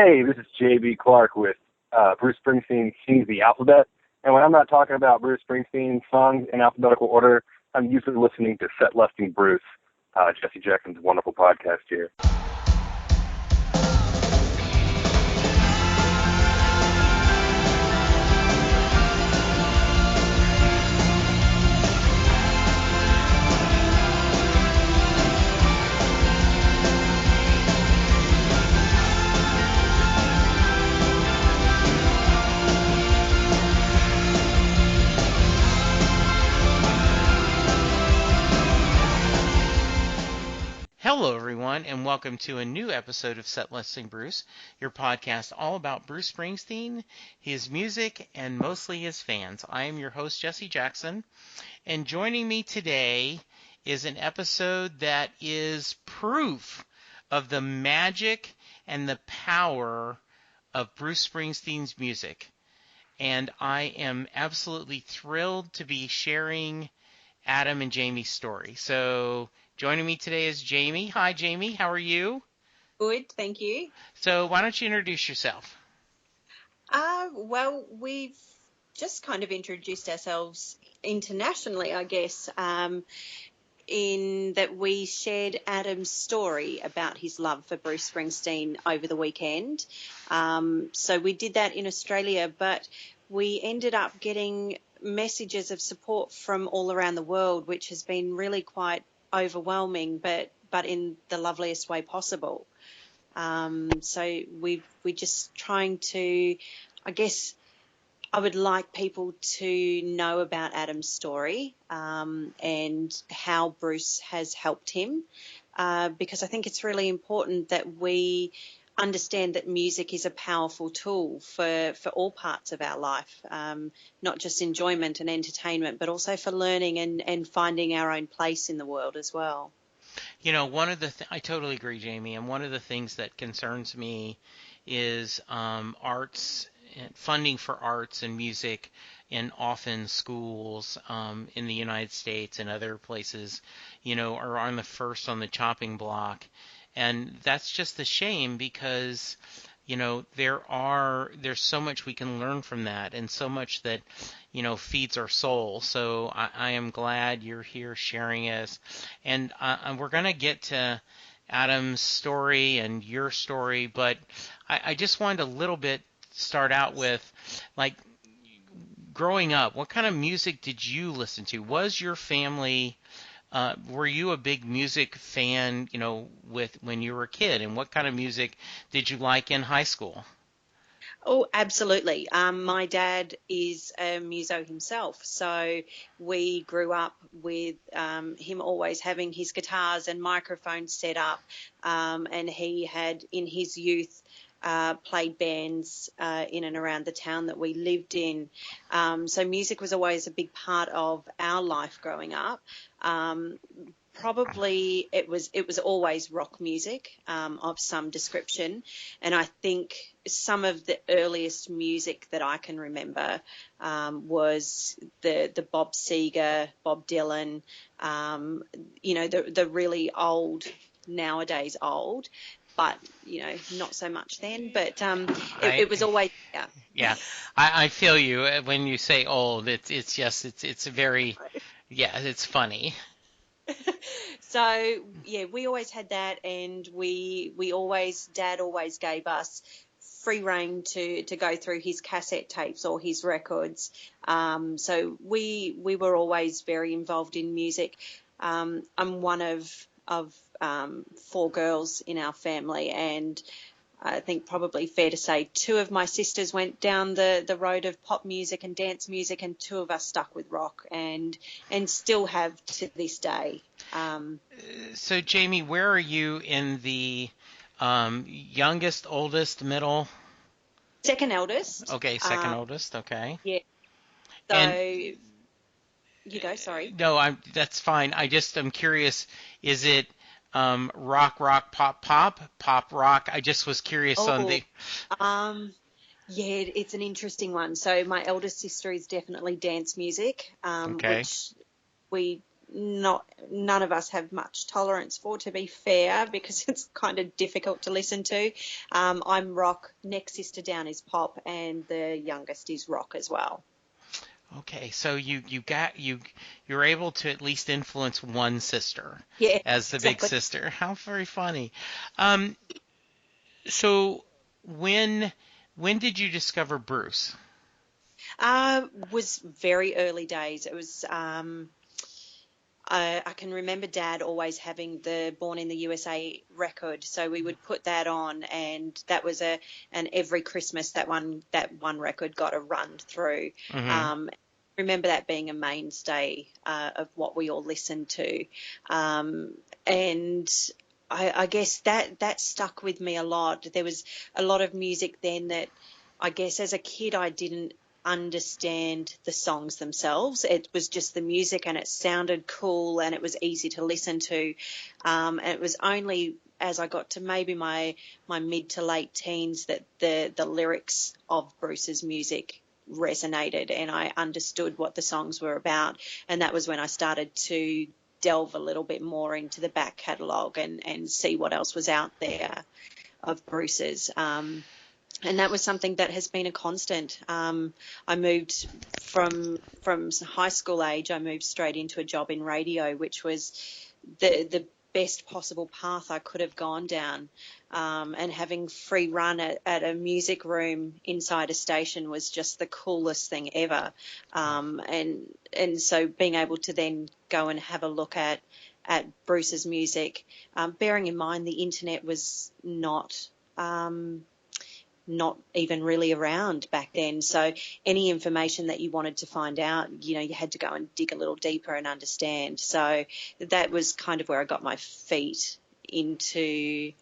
Hey, this is J.B. Clark with Bruce Springsteen Sings the Alphabet. And when I'm not talking about Bruce Springsteen songs in alphabetical order, I'm usually listening to Set Lusting Bruce, Jesse Jackson's wonderful podcast here. Hello, everyone, and welcome to a new episode of Set Lusting Bruce, your podcast all about Bruce Springsteen, his music, and mostly his fans. I am your host, Jesse Jackson, and joining me today is an episode that is proof of the magic and the power of Bruce Springsteen's music. And I am absolutely thrilled to be sharing Adam and Jamie's story. So joining me today is Jamie. Hi, Jamie. How are you? Good, thank you. So why don't you introduce yourself? Well, we've just kind of introduced ourselves internationally, I guess, in that we shared Adam's story about his love for Bruce Springsteen over the weekend. So we did that in Australia, but we ended up getting messages of support from all around the world, which has been really quite overwhelming, but in the loveliest way possible. So we're just trying to, I guess, I would like people to know about Adam's story and how Bruce has helped him, because I think it's really important that we understand that music is a powerful tool for all parts of our life, not just enjoyment and entertainment, but also for learning and finding our own place in the world as well. You know, I totally agree, Jamie, and one of the things that concerns me is arts, funding for arts and music in often schools in the United States and other places, are on the chopping block. And that's just a shame because, there's so much we can learn from that and so much that, feeds our soul. So I am glad you're here sharing us. And we're going to get to Adam's story and your story, but I just wanted a little bit start out with, like, growing up, what kind of music did you listen to? Was your family... were you a big music fan, when you were a kid? And what kind of music did you like in high school? Oh, absolutely. My dad is a muso himself, so we grew up with him always having his guitars and microphones set up, and he had in his youth played bands in and around the town that we lived in. So music was always a big part of our life growing up. Probably it was always rock music of some description, and I think some of the earliest music that I can remember was the Bob Seger, Bob Dylan, the really old, nowadays old, but not so much then. But it was always yeah. I feel you when you say old. It's very it's funny. So yeah, we always had that, and Dad always gave us free rein to go through his cassette tapes or his records. So we were always very involved in music. I'm one of four girls in our family, and I think probably fair to say two of my sisters went down the road of pop music and dance music, and two of us stuck with rock and still have to this day. So, Jamie, where are you in the youngest, oldest, middle? Second eldest. Okay, second oldest. Okay. Yeah. So and, you go. Sorry. No, that's fine. I'm curious. Is it rock, pop, rock? I just was curious on the. Yeah, it's an interesting one. So my eldest sister is definitely dance music, Okay. which we none of us have much tolerance for, to be fair, because it's kind of difficult to listen to. I'm rock. Next sister down is pop, and the youngest is rock as well. Okay, so you're able to at least influence one sister Yeah, as the big exactly. sister. How very funny. Um, so when did you discover Bruce? Was very early days. It was. I can remember Dad always having the Born in the USA record, so we would put that on, and that was and every Christmas that one record got a run through. Hmm. Um, remember that being a mainstay of what we all listened to, and I guess that stuck with me a lot. There was a lot of music then that I guess as a kid I didn't understand the songs themselves. It was just the music, and it sounded cool, and it was easy to listen to. And it was only as I got to maybe my mid to late teens that the lyrics of Bruce's music resonated, and I understood what the songs were about. And that was when I started to delve a little bit more into the back catalogue and see what else was out there of Bruce's. And that was something that has been a constant. I moved from high school age. I moved straight into a job in radio, which was the best possible path I could have gone down. And having free run at a music room inside a station was just the coolest thing ever. And so being able to then go and have a look at Bruce's music, bearing in mind the internet was not even really around back then. So any information that you wanted to find out, you had to go and dig a little deeper and understand. So that was kind of where I got my feet into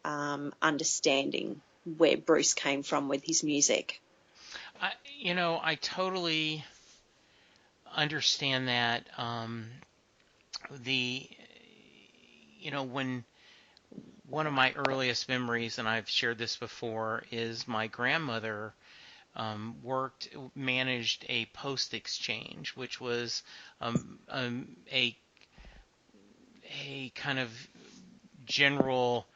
understanding where Bruce came from with his music. I totally understand that. The when one of my earliest memories, and I've shared this before, is my grandmother managed a post exchange, which was a kind of general,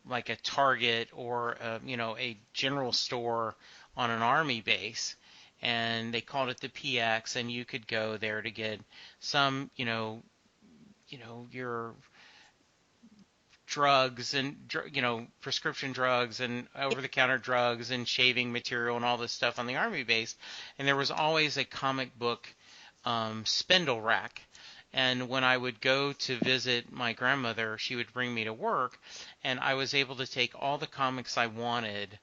like a Target or a general store on an army base, and they called it the PX, and you could go there to get some, your drugs and prescription drugs and over-the-counter drugs and shaving material and all this stuff on the army base, and there was always a comic book spindle rack. And when I would go to visit my grandmother, she would bring me to work, and I was able to take all the comics I wanted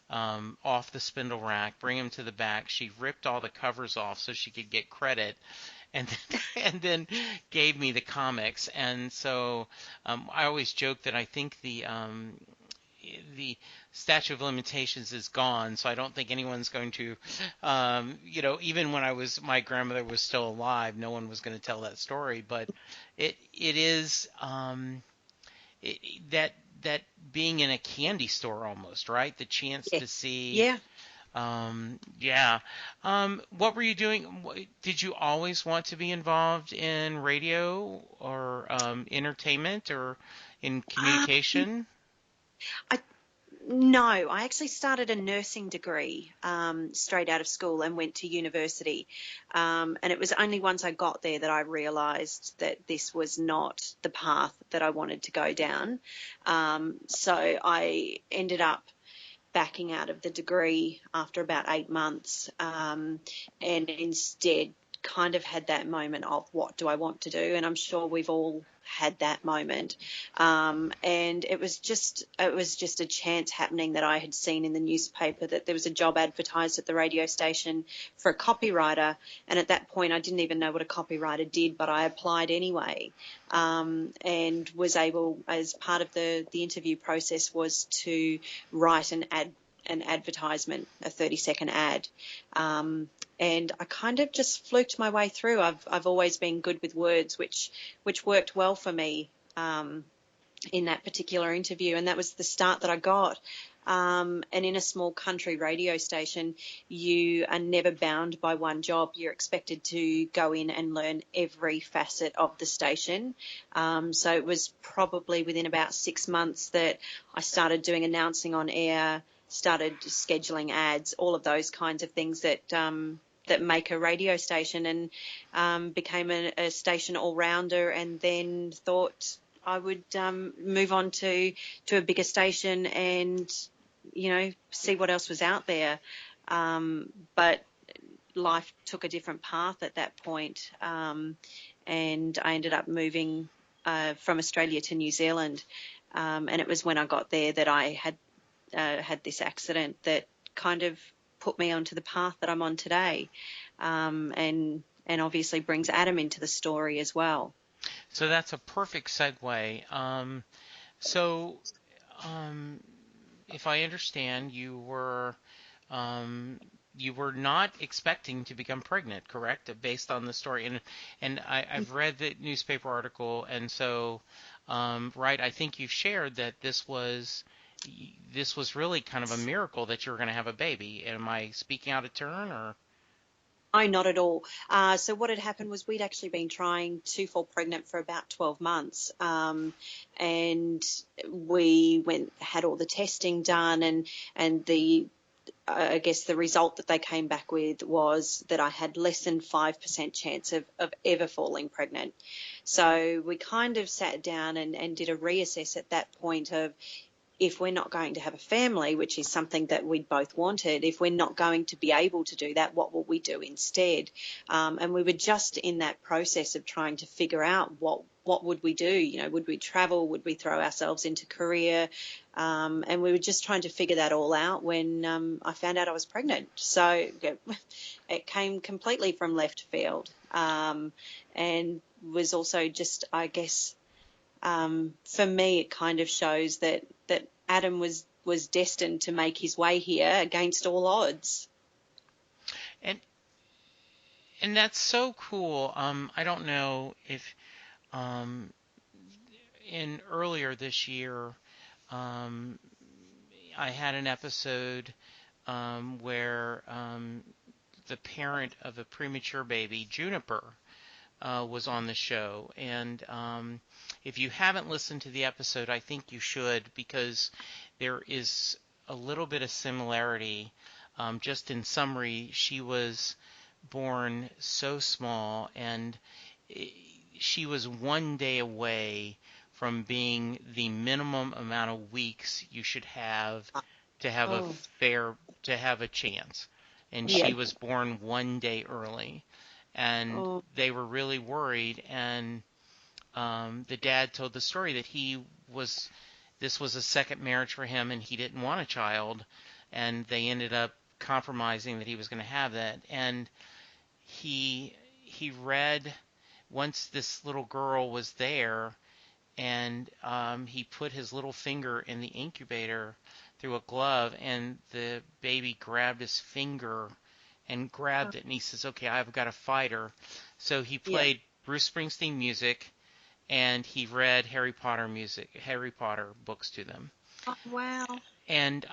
off the spindle rack, bring them to the back. She ripped all the covers off so she could get credit, and and then gave me the comics. And so I always joke that I think the statute of limitations is gone, so I don't think anyone's going to, even when my grandmother was still alive, no one was going to tell that story. But it is that being in a candy store almost, right? The chance Yeah. to see. Yeah. Yeah. What were you doing? Did you always want to be involved in radio or entertainment or in communication? I No, I actually started a nursing degree straight out of school and went to university. And it was only once I got there that I realised that this was not the path that I wanted to go down. So I ended up backing out of the degree after about 8 months, and instead kind of had that moment of what do I want to do, and I'm sure we've all had that moment. And it was just a chance happening that I had seen in the newspaper that there was a job advertised at the radio station for a copywriter, and at that point I didn't even know what a copywriter did, but I applied anyway, and was able, as part of the interview process, was to write an advertisement, a 30-second ad. And I kind of just fluked my way through. I've always been good with words, which worked well for me in that particular interview, and that was the start that I got. And in a small country radio station, you are never bound by one job. You're expected to go in and learn every facet of the station. So it was probably within about 6 months that I started doing announcing on air, started scheduling ads, all of those kinds of things that make a radio station, and became a station all-rounder, and then thought I would move on to a bigger station and, see what else was out there. But life took a different path at that point, and I ended up moving from Australia to New Zealand, and it was when I got there that I had this accident that kind of put me onto the path that I'm on today, and obviously brings Adam into the story as well. So that's a perfect segue. So, um, if I understand, you were not expecting to become pregnant, correct? Based on the story, and I've read the newspaper article, and so, right, I think you've shared that this was really kind of a miracle that you were going to have a baby. Am I speaking out of turn, or? No, not at all. So what had happened was we'd actually been trying to fall pregnant for about 12 months. And we had all the testing done, and I guess the result that they came back with was that I had less than 5% chance of ever falling pregnant. So we kind of sat down and did a reassess at that point of, if we're not going to have a family, which is something that we'd both wanted, if we're not going to be able to do that, what will we do instead? And we were just in that process of trying to figure out what would we do? Would we travel? Would we throw ourselves into career? And we were just trying to figure that all out when I found out I was pregnant. So it came completely from left field, and was also just, I guess, for me, it kind of shows that Adam was destined to make his way here against all odds. And that's so cool. I don't know if in earlier this year, I had an episode where the parent of a premature baby, Juniper, was on the show. And if you haven't listened to the episode, I think you should, because there is a little bit of similarity. Just in summary, she was born so small, and she was 1 day away from being the minimum amount of weeks you should have to have to have a chance. And she was born 1 day early, and they were really worried. And the dad told the story that this was a second marriage for him, and he didn't want a child, and they ended up compromising that he was going to have that. And he read, once this little girl was there, and he put his little finger in the incubator through a glove, and the baby grabbed his finger and grabbed it, and he says, "Okay, I've got to fight her." So he played Bruce Springsteen music, and he read Harry Potter books to them. Oh, wow. And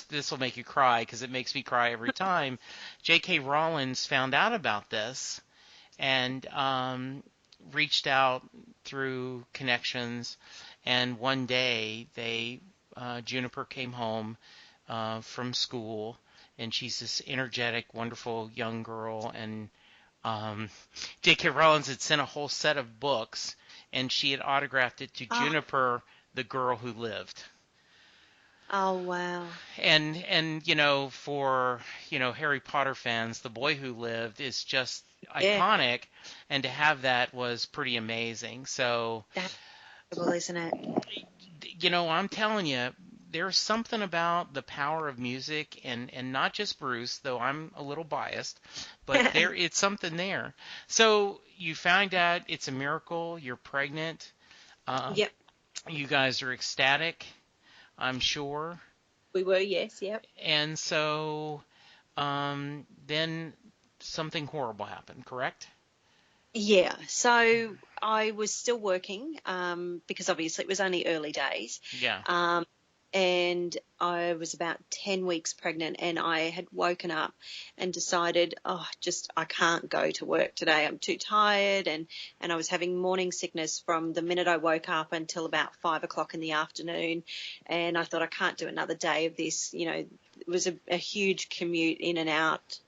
this will make you cry, because it makes me cry every time. J.K. Rowling found out about this and reached out through connections, and one day Juniper came home from school, and she's this energetic, wonderful young girl, and J.K. Rowling had sent a whole set of books, and she had autographed it to Juniper, the girl who lived. Oh, wow. And for Harry Potter fans, The Boy Who Lived is just iconic, and to have that was pretty amazing. So that's incredible, isn't it? I'm telling you, there's something about the power of music, and not just Bruce, though I'm a little biased, but it's something there. So you find out it's a miracle, you're pregnant. Yep. You guys are ecstatic, I'm sure. We were, yes, yep. And so then something horrible happened, correct? Yeah, so I was still working, because obviously it was only early days. Yeah. and I was about 10 weeks pregnant, and I had woken up and decided, I can't go to work today. I'm too tired. And I was having morning sickness from the minute I woke up until about 5 o'clock in the afternoon. And I thought, I can't do another day of this. You know, it was a huge commute in and out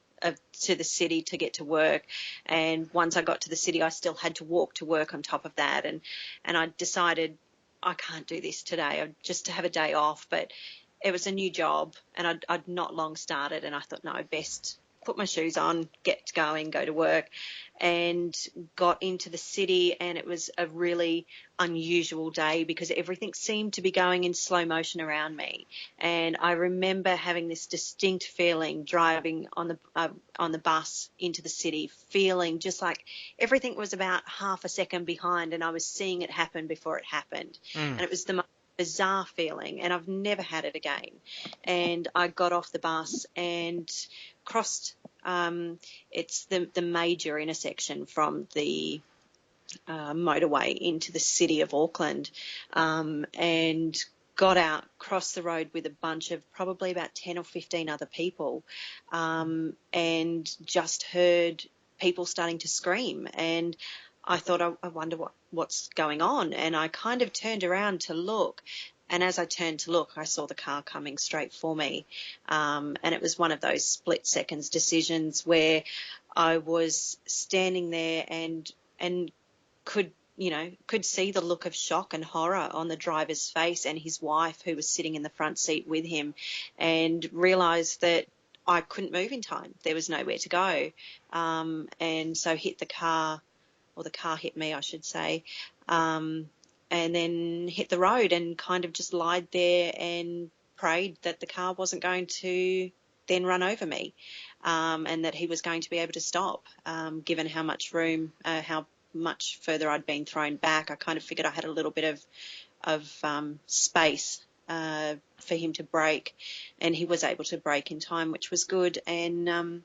to the city to get to work. And once I got to the city, I still had to walk to work on top of that. And I decided, I can't do this today, just to have a day off. But it was a new job, and I'd not long started, and I thought, no, best put my shoes on, get going, go to work, and got into the city. And it was a really unusual day because everything seemed to be going in slow motion around me. And I remember having this distinct feeling driving on the bus into the city, feeling just like everything was about half a second behind, and I was seeing it happen before it happened. And it was the most bizarre feeling, and I've never had it again. And I got off the bus and crossed it's the major intersection from the motorway into the city of Auckland, and got out, crossed the road with a bunch of probably about 10 or 15 other people, and just heard people starting to scream. And I thought, I wonder what's going on. And I kind of turned around to look. And as I turned to look, I saw the car coming straight for me. And it was one of those split seconds decisions where I was standing there and could see the look of shock and horror on the driver's face and his wife, who was sitting in the front seat with him, and realised that I couldn't move in time. There was nowhere to go. And so hit the car, or the car hit me, I should say, and then hit the road, and kind of just lied there and prayed that the car wasn't going to then run over me, and that he was going to be able to stop, given how much room, how much further I'd been thrown back. I kind of figured I had a little bit of space for him to brake, and he was able to brake in time, which was good. And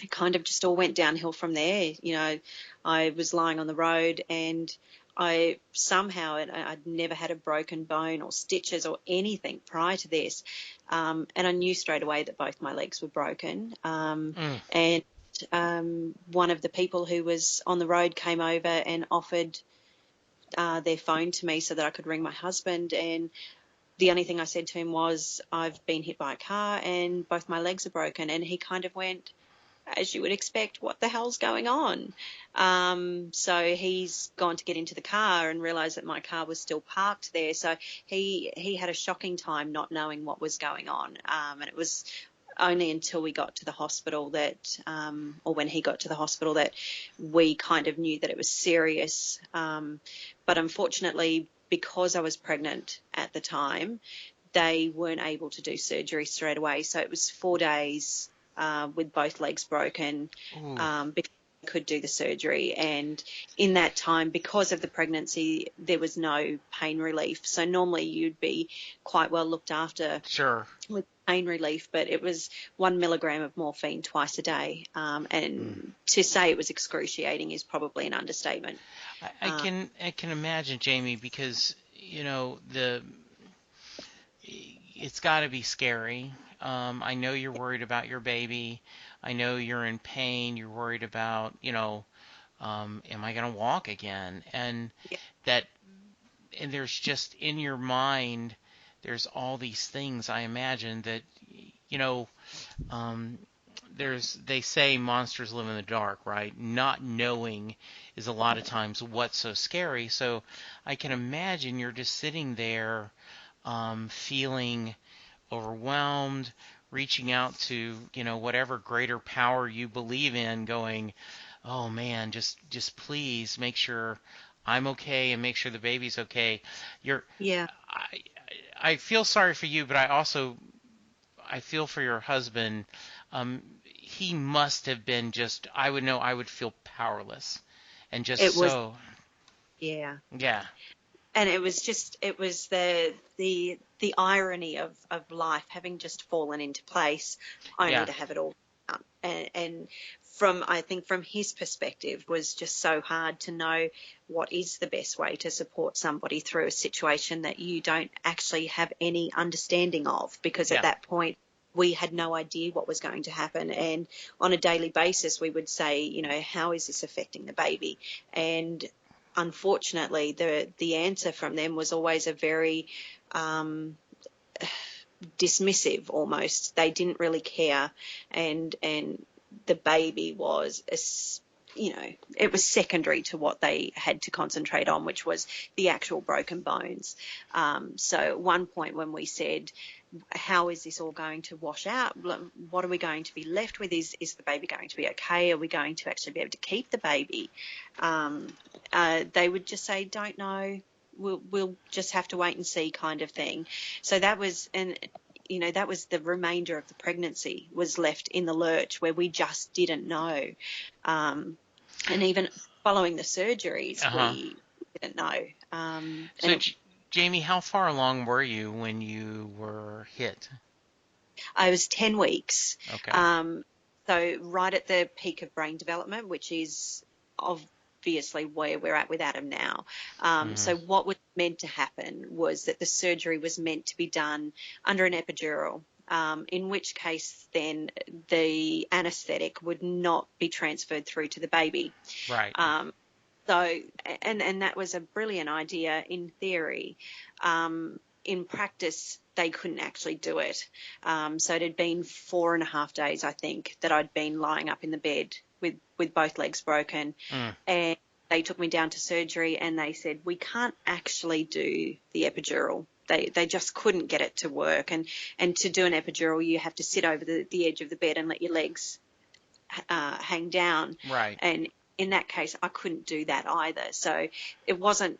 it kind of just all went downhill from there. You know, I was lying on the road, and I somehow, I'd never had a broken bone or stitches or anything prior to this, and I knew straight away that both my legs were broken. And one of the people who was on the road came over and offered their phone to me so that I could ring my husband. And the only thing I said to him was, I've been hit by a car and both my legs are broken. And he kind of went, as you would expect, what the hell's going on? So he's gone to get into the car and realised that my car was still parked there. So he had a shocking time not knowing what was going on. And it was only until we got to the hospital that, or when he got to the hospital, that we kind of knew that it was serious. But unfortunately, because I was pregnant at the time, they weren't able to do surgery straight away. So it was 4 days with both legs broken before I could do the surgery. And in that time, because of the pregnancy, there was no pain relief. So normally you'd be quite well looked after. Sure. With pain relief, but it was 1 milligram of morphine twice a day. And to say it was excruciating is probably an understatement. I can imagine, Jamie, because, you know, it's got to be scary. I know you're worried about your baby. I know you're in pain. You're worried about, am I going to walk again? And and there's just in your mind, there's all these things. I imagine that, they say monsters live in the dark, right? Not knowing is a lot of times what's so scary. So I can imagine you're just sitting there, feeling overwhelmed, reaching out to, whatever greater power you believe in, going, oh man, just please make sure I'm okay and make sure the baby's okay. I feel sorry for you, but I feel for your husband. He must have been I would feel powerless and just yeah. Yeah. And it was the irony of life having just fallen into place, only to have it all And I think from his perspective was just so hard to know what is the best way to support somebody through a situation that you don't actually have any understanding of, because Yeah. at that point we had no idea what was going to happen. And on a daily basis we would say, you know, how is this affecting the baby? And unfortunately the answer from them was always a very dismissive almost. They didn't really care, and the baby was you know, it was secondary to what they had to concentrate on, which was the actual broken bones. So at one point when we said, how is this all going to wash out? What are we going to be left with? Is the baby going to be okay? Are we going to actually be able to keep the baby? They would just say, don't know. We'll just have to wait and see, kind of thing. So that was, and you know, that was the remainder of the pregnancy was left in the lurch, where we just didn't know. And even following the surgeries, we didn't know. So, Jamie, how far along were you when you were hit? I was 10 weeks. Okay. So right at the peak of brain development, which is obviously where we're at with Adam now. So what was meant to happen was that the surgery was meant to be done under an epidural. In which case then the anaesthetic would not be transferred through to the baby. Right. So, and that was a brilliant idea in theory. In practice, they couldn't actually do it. So it had been 4.5 days, I think, that I'd been lying up in the bed with both legs broken. And they took me down to surgery and they said, we can't actually do the epidural. They just couldn't get it to work. And to do an epidural, you have to sit over the edge of the bed and let your legs hang down. Right. And in that case, I couldn't do that either. So it wasn't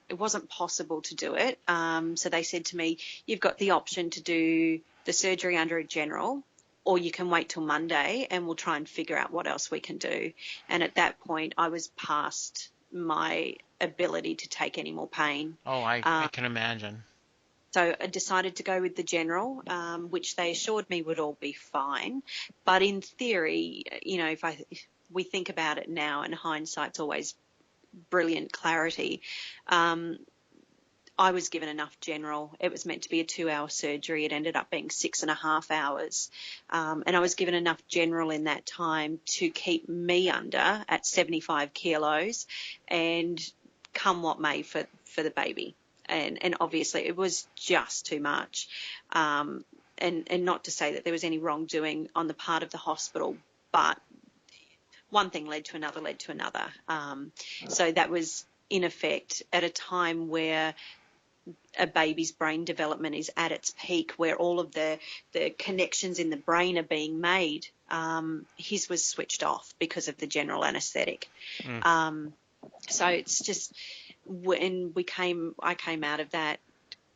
possible to do it. So they said to me, you've got the option to do the surgery under a general, or you can wait till Monday and we'll try and figure out what else we can do. And at that point, I was past my ability to take any more pain. Oh, I can imagine. So I decided to go with the general, which they assured me would all be fine. But in theory, you know, if we think about it now, and hindsight's always brilliant clarity, I was given enough general. It was meant to be a 2-hour surgery. It ended up being 6.5 hours. And I was given enough general in that time to keep me under at 75 kilos and come what may for the baby. And obviously it was just too much. And not to say that there was any wrongdoing on the part of the hospital, but one thing led to another. So that was in effect at a time where a baby's brain development is at its peak, where all of the connections in the brain are being made. His was switched off because of the general anaesthetic. So it's just, when I came out of that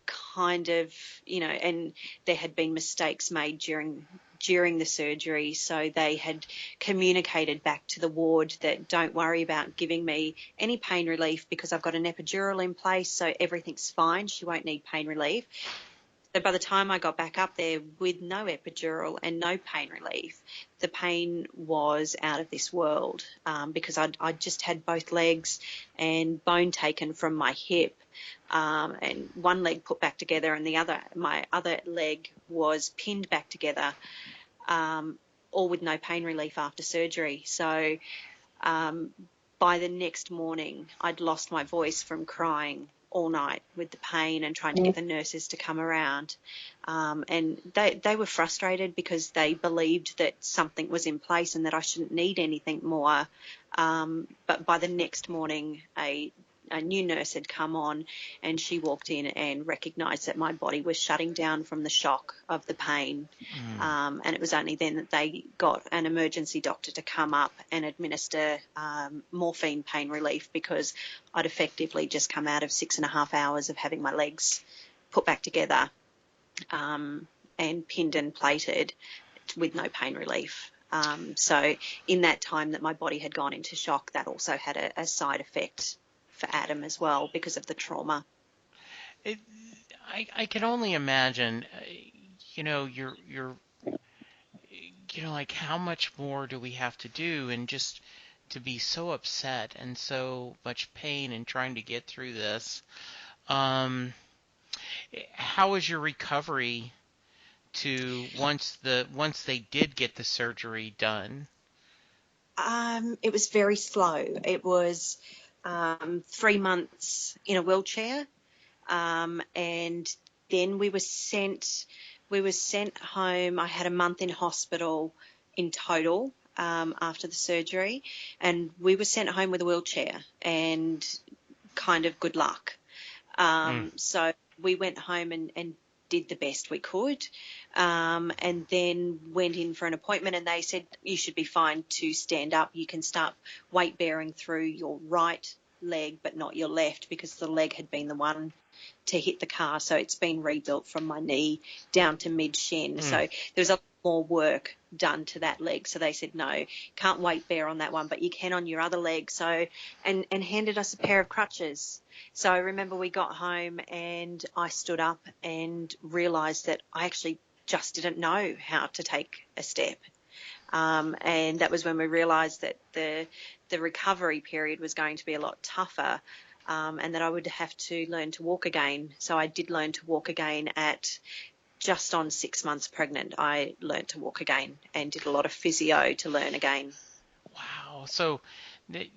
kind of, you know, and there had been mistakes made during the surgery, so they had communicated back to the ward that don't worry about giving me any pain relief because I've got an epidural in place, so everything's fine. She won't need pain relief. So by the time I got back up there with no epidural and no pain relief, the pain was out of this world, because I'd just had both legs and bone taken from my hip, and one leg put back together, and my other leg was pinned back together, all with no pain relief after surgery. So by the next morning, I'd lost my voice from crying all night with the pain and trying to get the nurses to come around. And they were frustrated because they believed that something was in place and that I shouldn't need anything more. But by the next morning, a new nurse had come on and she walked in and recognised that my body was shutting down from the shock of the pain. And it was only then that they got an emergency doctor to come up and administer morphine pain relief, because I'd effectively just come out of 6.5 hours of having my legs put back together and pinned and plated with no pain relief. So in that time that my body had gone into shock, that also had a side effect for Adam as well because of the trauma. I can only imagine, you know, you're like how much more do we have to do, and just to be so upset and so much pain and trying to get through this. Um, how was your recovery to once they did get the surgery done? It was very slow. It was 3 months in a wheelchair, and then we were sent home. I had a month in hospital in total after the surgery, and we were sent home with a wheelchair, and kind of good luck. Mm. So we went home and did the best we could, and then went in for an appointment, and they said you should be fine to stand up. You can start weight bearing through your right leg, but not your left, because the leg had been the one to hit the car. So it's been rebuilt from my knee down to mid shin. Mm. So there's a lot more work done to that leg. So they said, no, can't weight bear on that one, but you can on your other leg. So, and handed us a pair of crutches. So I remember we got home and I stood up and realized that I actually just didn't know how to take a step. And that was when we realized that the recovery period was going to be a lot tougher, and that I would have to learn to walk again. So I did learn to walk again at just on 6 months pregnant. I learned to walk again and did a lot of physio to learn again. Wow. So, the-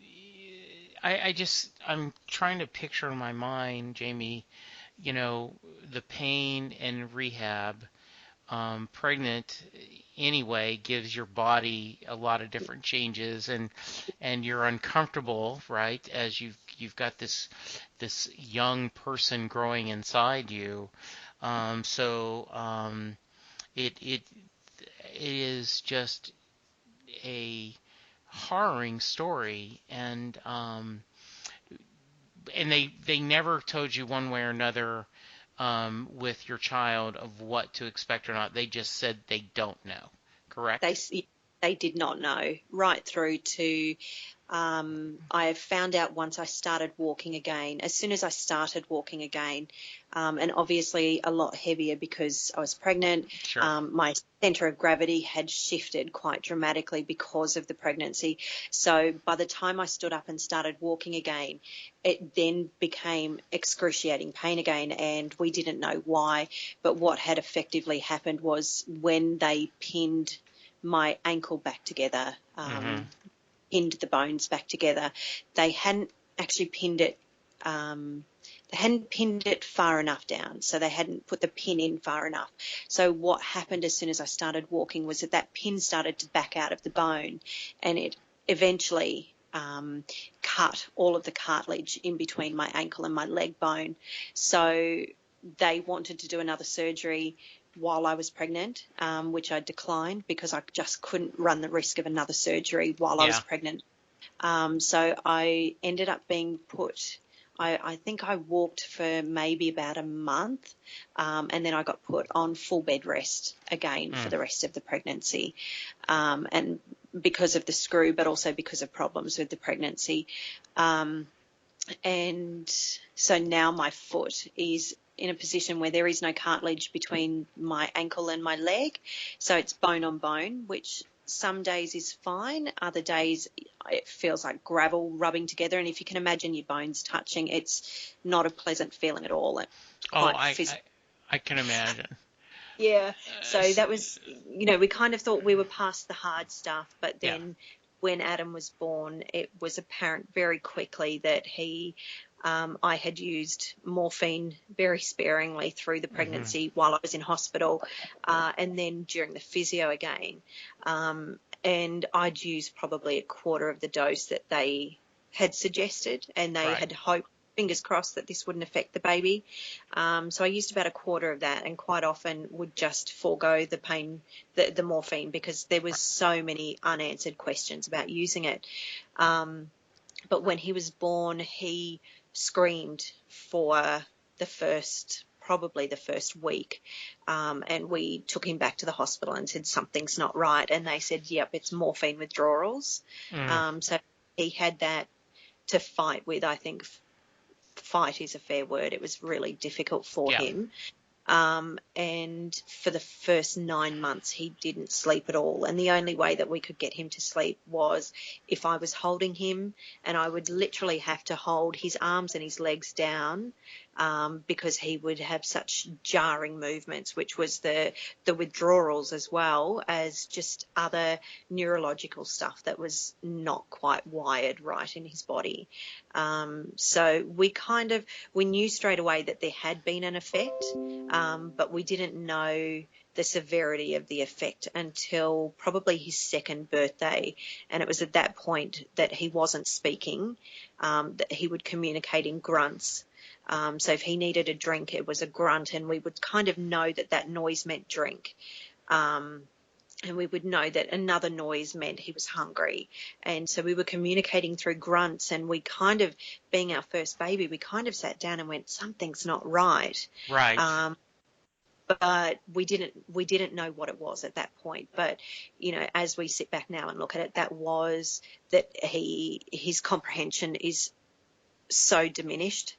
I'm trying to picture in my mind, Jamie, the pain and rehab. Pregnant anyway gives your body a lot of different changes, and you're uncomfortable, right? As you've got this young person growing inside you. It is just a harrowing story, and they never told you one way or another, with your child, of what to expect or not. They just said they don't know. Correct? They did not know right through to I found out once I started walking again. As soon as I started walking again, and obviously a lot heavier because I was pregnant, Sure. my center of gravity had shifted quite dramatically because of the pregnancy. So by the time I stood up and started walking again, it then became excruciating pain again, and we didn't know why. But what had effectively happened was when they pinned my ankle back together, Hmm. pinned the bones back together. They hadn't actually pinned it. They hadn't pinned it far enough down, so they hadn't put the pin in far enough. So what happened as soon as I started walking was that pin started to back out of the bone, and it eventually cut all of the cartilage in between my ankle and my leg bone. So they wanted to do another surgery while I was pregnant, which I declined because I just couldn't run the risk of another surgery while I was Yeah. pregnant. So I ended up being put, I think I walked for maybe about a month, and then I got put on full bed rest again for Mm. the rest of the pregnancy, and because of the screw, but also because of problems with the pregnancy. And so now my foot is in a position where there is no cartilage between my ankle and my leg. So it's bone on bone, which some days is fine. Other days it feels like gravel rubbing together. And if you can imagine your bones touching, it's not a pleasant feeling at all. It's Oh, quite physical. I can imagine. Yeah. Uh, So s- that was, we kind of thought we were past the hard stuff, but yeah. then when Adam was born, it was apparent very quickly that I had used morphine very sparingly through the Hmm. pregnancy while I was in hospital, and then during the physio again. And I'd used probably a quarter of the dose that they had suggested, and they Right. had hoped, fingers crossed, that this wouldn't affect the baby. So I used about a quarter of that, and quite often would just forego the pain, the morphine, because there was so many unanswered questions about using it. But when he was born, he screamed for probably the first week. And we took him back to the hospital and said, something's not right. And they said, yep, it's morphine withdrawals. Mm. So he had that to fight with. I think fight is a fair word. It was really difficult for Yeah. him. And for the first 9 months, he didn't sleep at all. And the only way that we could get him to sleep was if I was holding him, and I would literally have to hold his arms and his legs down, because he would have such jarring movements, which was the withdrawals as well as just other neurological stuff that was not quite wired right in his body. So we knew straight away that there had been an effect, but we didn't know the severity of the effect until probably his second birthday. And it was at that point that he wasn't speaking, that he would communicate in grunts. So if he needed a drink, it was a grunt, and we would kind of know that noise meant drink. And we would know that another noise meant he was hungry. And so we were communicating through grunts, and we kind of, being our first baby, we kind of sat down and went, something's not right. Right. But we didn't know what it was at that point. But, as we sit back now and look at it, that his comprehension is so diminished.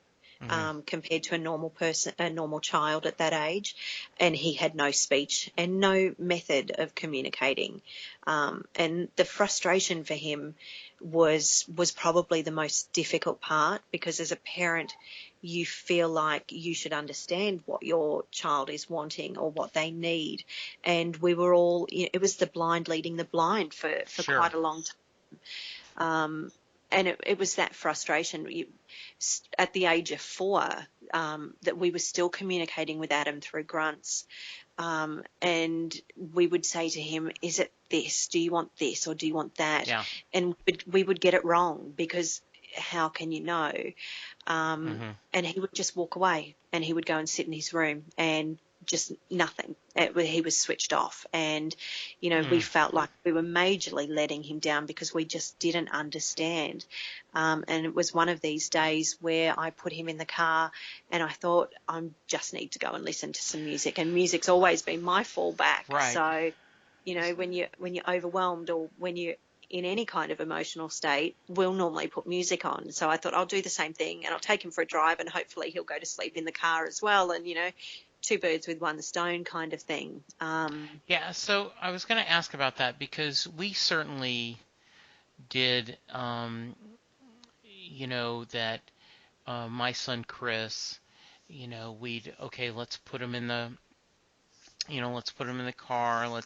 Compared to a normal child at that age, and he had no speech and no method of communicating, and the frustration for him was probably the most difficult part, because as a parent you feel like you should understand what your child is wanting or what they need, and we were all, it was the blind leading the blind for Sure. quite a long time. And it was that frustration at the age of 4, that we were still communicating with Adam through grunts. And we would say to him, is it this? Do you want this or do you want that? Yeah. And we would get it wrong, because how can you know? And he would just walk away, and he would go and sit in his room and just nothing. He was switched off, and we felt like we were majorly letting him down because we just didn't understand. And it was one of these days where I put him in the car, and I thought, I just need to go and listen to some music, and music's always been my fallback. Right. So when you're overwhelmed, or when you're in any kind of emotional state, we'll normally put music on. So I thought I'll do the same thing, and I'll take him for a drive, and hopefully he'll go to sleep in the car as well. And two birds with one stone kind of thing. Yeah, so I was going to ask about that, because we certainly did, that my son Chris, let's put him in the, car. I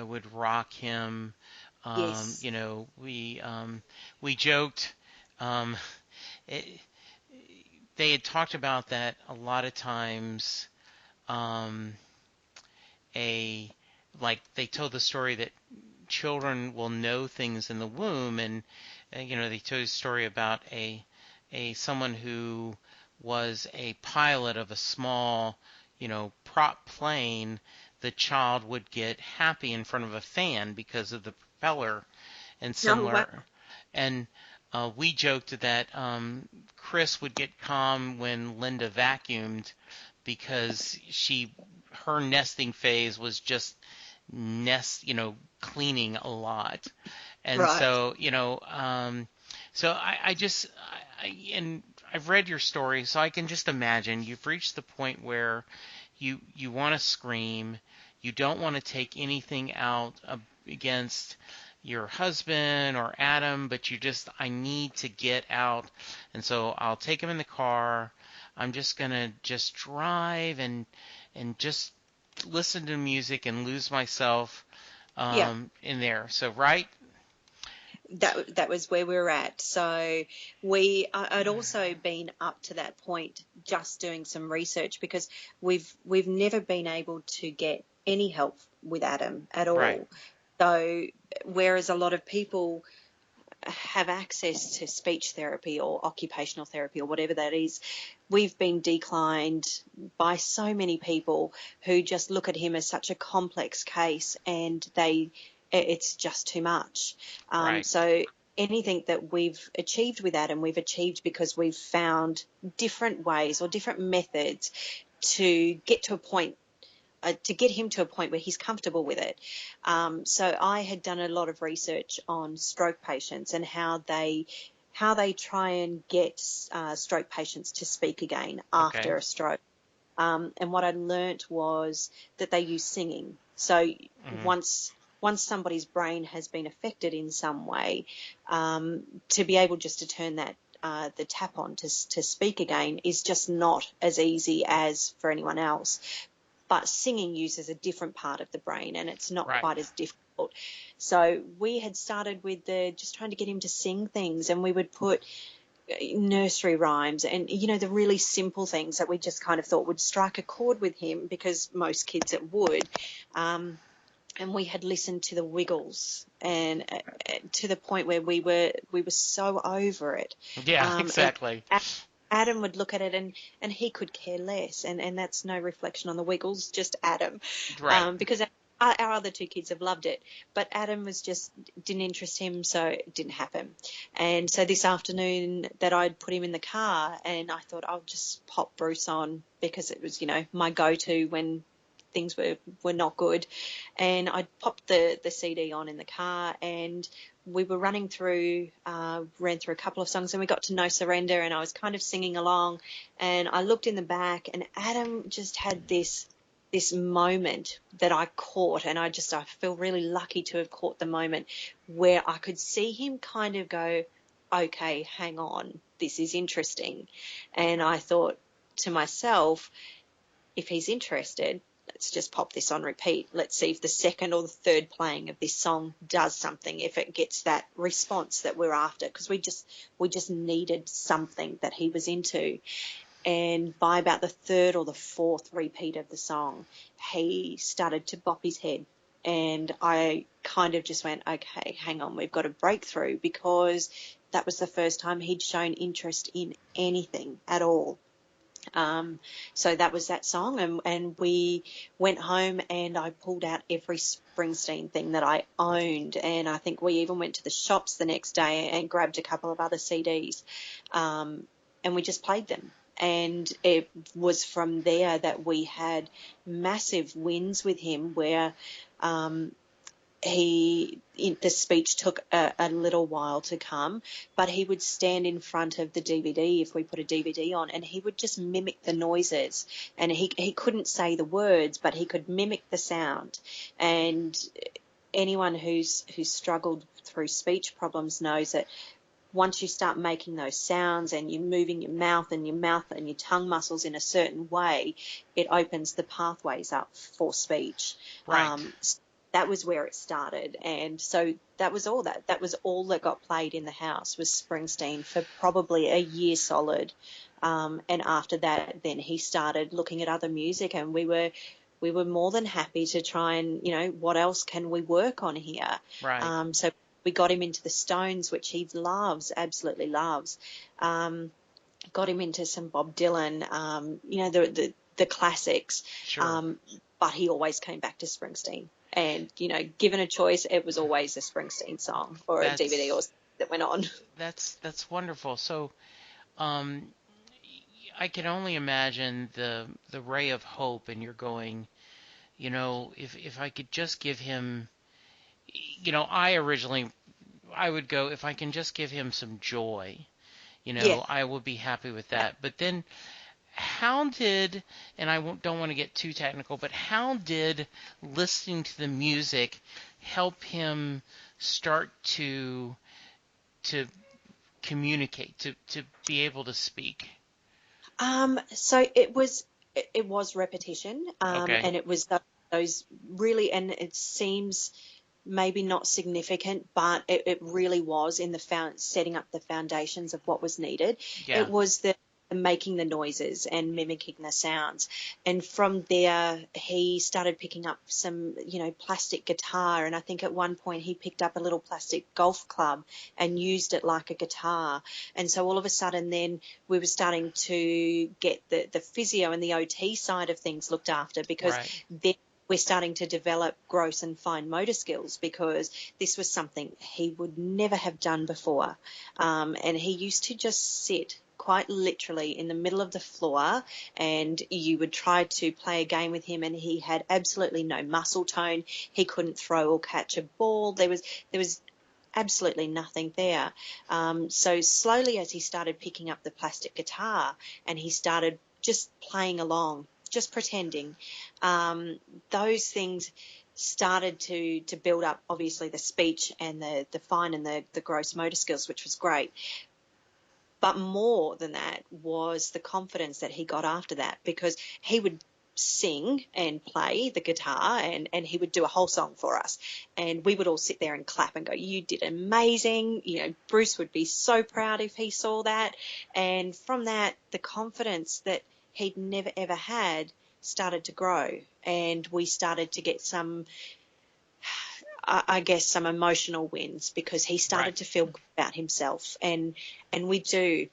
would rock him. Yes. We joked. It, they had talked about that a lot of times. They told the story that children will know things in the womb, and they told a story about someone who was a pilot of a small, prop plane. The child would get happy in front of a fan because of the propeller and similar. Wow. And we joked that Chris would get calm when Linda vacuumed, because her nesting phase was just cleaning a lot. And right. so, and I've read your story, so I can just imagine you've reached the point where you want to scream, you don't want to take anything out against your husband or Adam, but I need to get out, and so I'll take him in the car. I'm just gonna drive and just listen to music and lose myself in there. So right. That was where we were at. So I'd also been up to that point just doing some research, because we've never been able to get any help with Adam at all. Right. So whereas a lot of people have access to speech therapy or occupational therapy or whatever that is, we've been declined by so many people who just look at him as such a complex case, and it's just too much. Right. So anything that we've achieved with Adam, we've achieved because we've found different ways or different methods to get to a point, to get him to a point where he's comfortable with it. So I had done a lot of research on stroke patients and how they try and get stroke patients to speak again after a stroke. And what I learnt was that they use singing. So once somebody's brain has been affected in some way, to be able just to turn that the tap on to speak again is just not as easy as for anyone else. But singing uses a different part of the brain, and it's not quite as difficult. So we had started with just trying to get him to sing things, and we would put nursery rhymes and, the really simple things that we just kind of thought would strike a chord with him, because most kids it would. And we had listened to the Wiggles, and to the point where we were so over it. Yeah, exactly. Adam would look at it and he could care less, and that's no reflection on the Wiggles, just Adam, because our other two kids have loved it, but Adam didn't interest him, so it didn't happen. And so this afternoon that I'd put him in the car, and I thought I'll just pop Bruce on, because it was, my go-to when things were not good. And I popped the CD on in the car, and we were ran through a couple of songs, and we got to No Surrender, and I was kind of singing along, and I looked in the back, and Adam just had this moment that I caught, and I feel really lucky to have caught the moment where I could see him kind of go, okay, hang on, this is interesting. And I thought to myself, if he's interested, let's just pop this on repeat. Let's see if the second or the third playing of this song does something, if it gets that response that we're after, because we just needed something that he was into. And by about the third or the fourth repeat of the song, he started to bop his head. And I kind of just went, okay, hang on, we've got a breakthrough, because that was the first time he'd shown interest in anything at all. So that was that song, and we went home, and I pulled out every Springsteen thing that I owned, and I think we even went to the shops the next day and grabbed a couple of other CDs, and we just played them. And it was from there that we had massive wins with him, where the speech took a little while to come, but he would stand in front of the DVD if we put a DVD on, and he would just mimic the noises. And he couldn't say the words, but he could mimic the sound. And anyone who's struggled through speech problems knows that once you start making those sounds and you're moving your mouth and your tongue muscles in a certain way, it opens the pathways up for speech. Right. That was where it started. And so that was all that got played in the house was Springsteen for probably a year solid. And after that, then he started looking at other music, and we were more than happy to try and, what else can we work on here? Right. So we got him into the Stones, which he loves, absolutely loves. Got him into some Bob Dylan, the classics. Sure. But he always came back to Springsteen. And, given a choice, it was always a Springsteen song or a DVD or that went on. That's wonderful. So, I can only imagine the ray of hope, and you're going, if I could just give him, I would go, if I can just give him some joy, Yeah. I will be happy with that. But then how did, and I don't want to get too technical, but how did listening to the music help him start to communicate, to be able to speak? So it was repetition, Okay. and it was those really, and it seems maybe not significant, but it really was in the setting up the foundations of what was needed. Yeah. It was the making the noises and mimicking the sounds. And from there, he started picking up some, plastic guitar. And I think at one point he picked up a little plastic golf club and used it like a guitar. And so all of a sudden then we were starting to get the physio and the OT side of things looked after, because then we're starting to develop gross and fine motor skills, because this was something he would never have done before. And he used to just sit quite literally in the middle of the floor, and you would try to play a game with him, and he had absolutely no muscle tone. He couldn't throw or catch a ball. There was absolutely nothing there. So slowly, as he started picking up the plastic guitar and he started just playing along, just pretending. Those things started to build up, obviously, the speech and the fine and the gross motor skills, which was great. But more than that was the confidence that he got after that, because he would sing and play the guitar and he would do a whole song for us, and we would all sit there and clap and go, "You did amazing." You know, Bruce would be so proud if he saw that. And from that, the confidence that he'd never ever had started to grow, and we started to get some, I guess, some emotional wins, because he started to feel good about himself. And we do,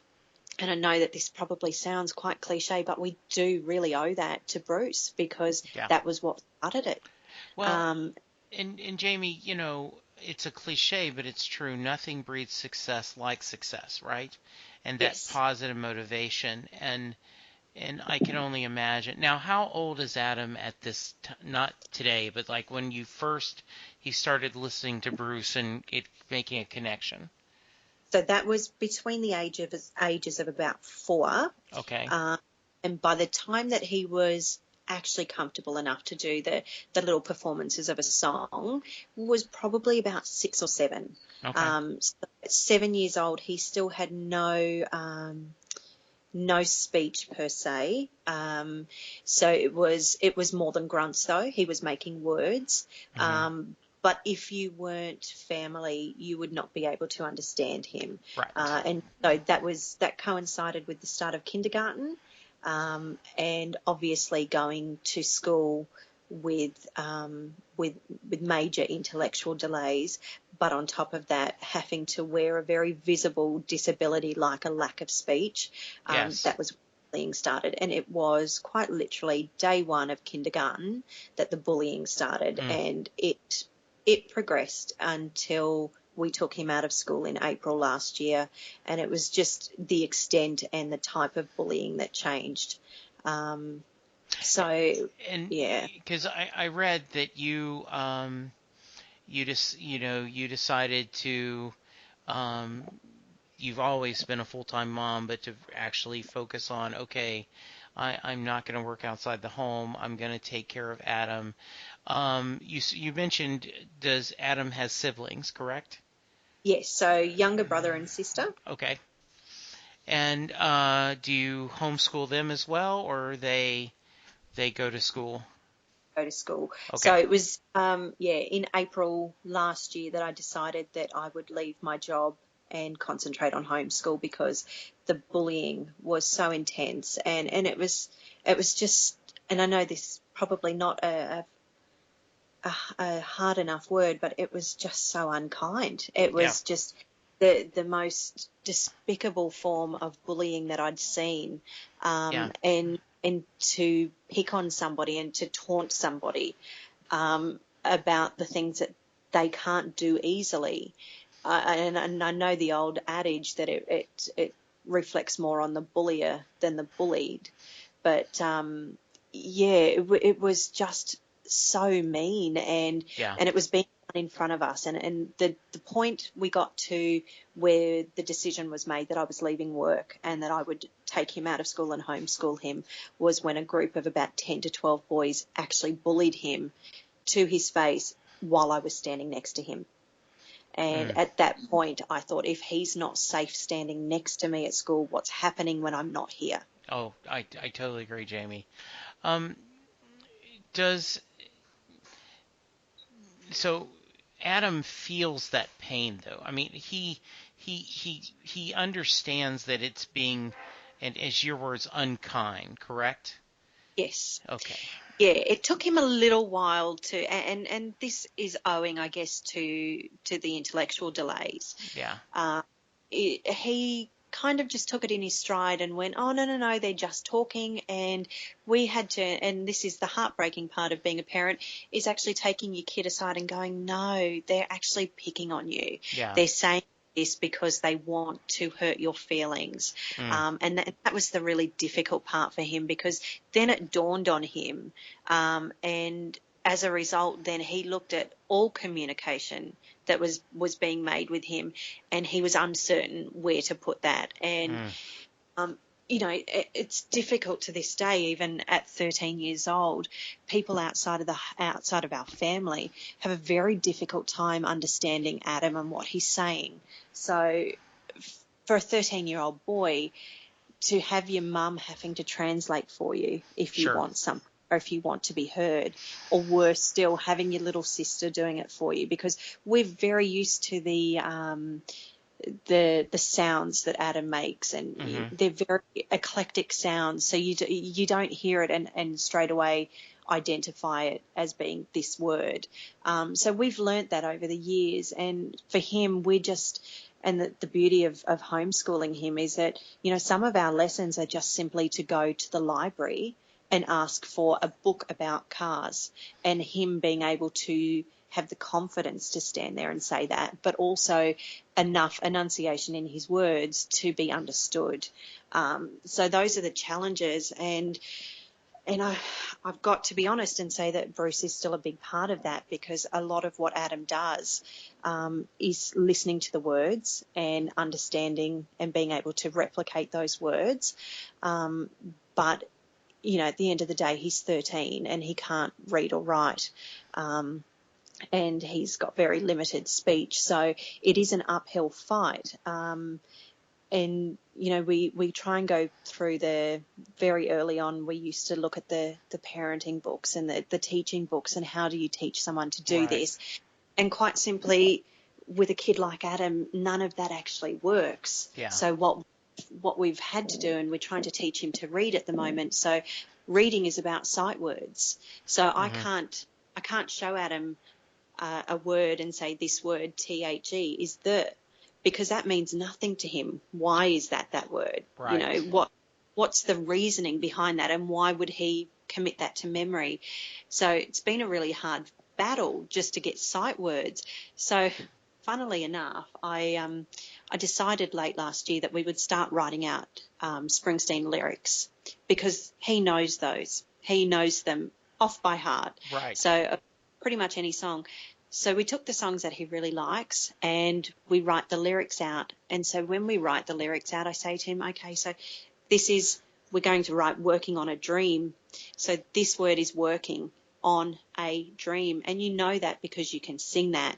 and I know that this probably sounds quite cliche, but we do really owe that to Bruce, because that was what started it. Well, and Jamie, you know, it's a cliche, but it's true. Nothing breeds success like success, right? And that positive motivation. And I can only imagine. Now, how old is Adam at this not today, but like when he started listening to Bruce and it making a connection? So that was between the ages of about 4. Okay. And by the time that he was actually comfortable enough to do the little performances of a song, was probably about 6 or 7. Okay. So at 7 years old, he still had no speech per se. So it was more than grunts, though. He was making words. Mm-hmm. But if you weren't family, you would not be able to understand him. Right. And so that coincided with the start of kindergarten, and obviously going to school with major intellectual delays, but on top of that, having to wear a very visible disability like a lack of speech. That was when bullying started, and it was quite literally day 1 of kindergarten that the bullying started, and it progressed until we took him out of school in April last year, and it was just the extent and the type of bullying that changed. Because I read that you decided to, you've always been a full-time mom, but to actually focus on, okay, I'm not going to work outside the home. I'm going to take care of Adam. You mentioned, does Adam has siblings, correct? Yes, so younger brother and sister. Okay. And do you homeschool them as well, or they go to school? Go to school. Okay. So it was, in April last year that I decided that I would leave my job and concentrate on homeschool, because the bullying was so intense, and it was just, and I know this is probably not a hard enough word, but it was just so unkind. It was just the most despicable form of bullying that I'd seen, and to pick on somebody and to taunt somebody about the things that they can't do easily. And I know the old adage that it reflects more on the bullier than the bullied, but it was just so mean, and it was being done in front of us, and the point we got to where the decision was made that I was leaving work and that I would take him out of school and homeschool him was when a group of about 10 to 12 boys actually bullied him to his face while I was standing next to him. And at that point, I thought, if he's not safe standing next to me at school, what's happening when I'm not here? Oh, I totally agree, Jamie. So Adam feels that pain, though. I mean, he understands that it's being, and as your words, unkind, correct? Yes. Okay. Yeah, it took him a little while to, and this is owing, I guess, to the intellectual delays. Yeah. He kind of just took it in his stride and went, oh, no, they're just talking. And we had to, and this is the heartbreaking part of being a parent, is actually taking your kid aside and going, no, they're actually picking on you. Yeah. They're saying this because they want to hurt your feelings. And that was the really difficult part for him, because then it dawned on him. And as a result, then he looked at all communication that was being made with him, and he was uncertain where to put that. And it's difficult to this day, even at 13 years old. People outside of our family have a very difficult time understanding Adam and what he's saying. So for a 13-year-old boy, to have your mum having to translate for you if you Sure. want something, or if you want to be heard, or worse still, having your little sister doing it for you, because we're very used to the sounds that Adam makes, and Mm-hmm. they're very eclectic sounds, so you don't hear it and straight away identify it as being this word. So we've learnt that over the years, and for him, the beauty of homeschooling him is that, some of our lessons are just simply to go to the library and ask for a book about cars, and him being able to have the confidence to stand there and say that, but also enough enunciation in his words to be understood. So those are the challenges, and I've got to be honest and say that Bruce is still a big part of that, because a lot of what Adam does is listening to the words and understanding and being able to replicate those words. But, at the end of the day, he's 13 and he can't read or write. And he's got very limited speech. So it is an uphill fight. And, we try and go through very early on, we used to look at the parenting books and the teaching books, and how do you teach someone to do Right. this? And quite simply, with a kid like Adam, none of that actually works. Yeah. So what we've had to do, and we're trying to teach him to read at the moment. So reading is about sight words. So Mm-hmm. I can't show Adam a word and say this word, THE, is the, because that means nothing to him. Why is that word? Right. What's the reasoning behind that, and why would he commit that to memory? So it's been a really hard battle just to get sight words. So funnily enough, I decided late last year that we would start writing out Springsteen lyrics, because he knows those. He knows them off by heart. Right. So pretty much any song. So we took the songs that he really likes and we write the lyrics out. And so when we write the lyrics out, I say to him, okay, so we're going to write working on a dream. So this word is working on a dream. And you know that because you can sing that.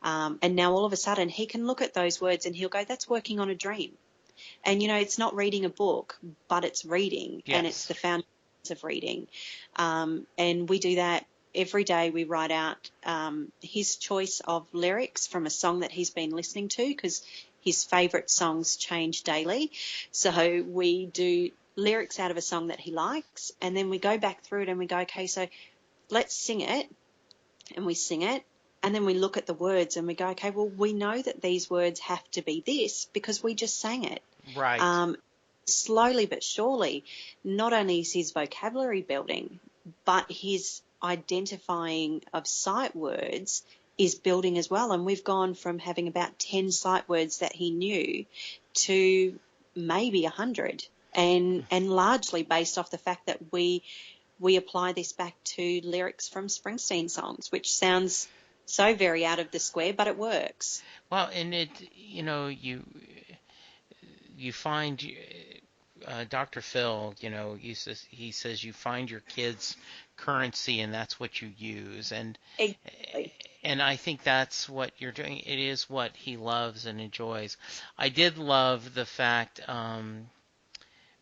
And now all of a sudden he can look at those words and he'll go, that's working on a dream. And, it's not reading a book, but it's reading. Yes. And it's the foundations of reading. And we do that every day. We write out his choice of lyrics from a song that he's been listening to, because his favourite songs change daily. So we do lyrics out of a song that he likes, and then we go back through it and we go, okay, so let's sing it. And we sing it. And then we look at the words and we go, okay, well, we know that these words have to be this because we just sang it. Right. Slowly but surely, not only is his vocabulary building, but his identifying of sight words is building as well. And we've gone from having about 10 sight words that he knew to maybe 100, and largely based off the fact that we apply this back to lyrics from Springsteen songs, which sounds so very out of the square, but it works. Well, and you find Dr. Phil, he says you find your kids' currency and that's what you use. Exactly. And I think that's what you're doing. It is what he loves and enjoys. I did love the fact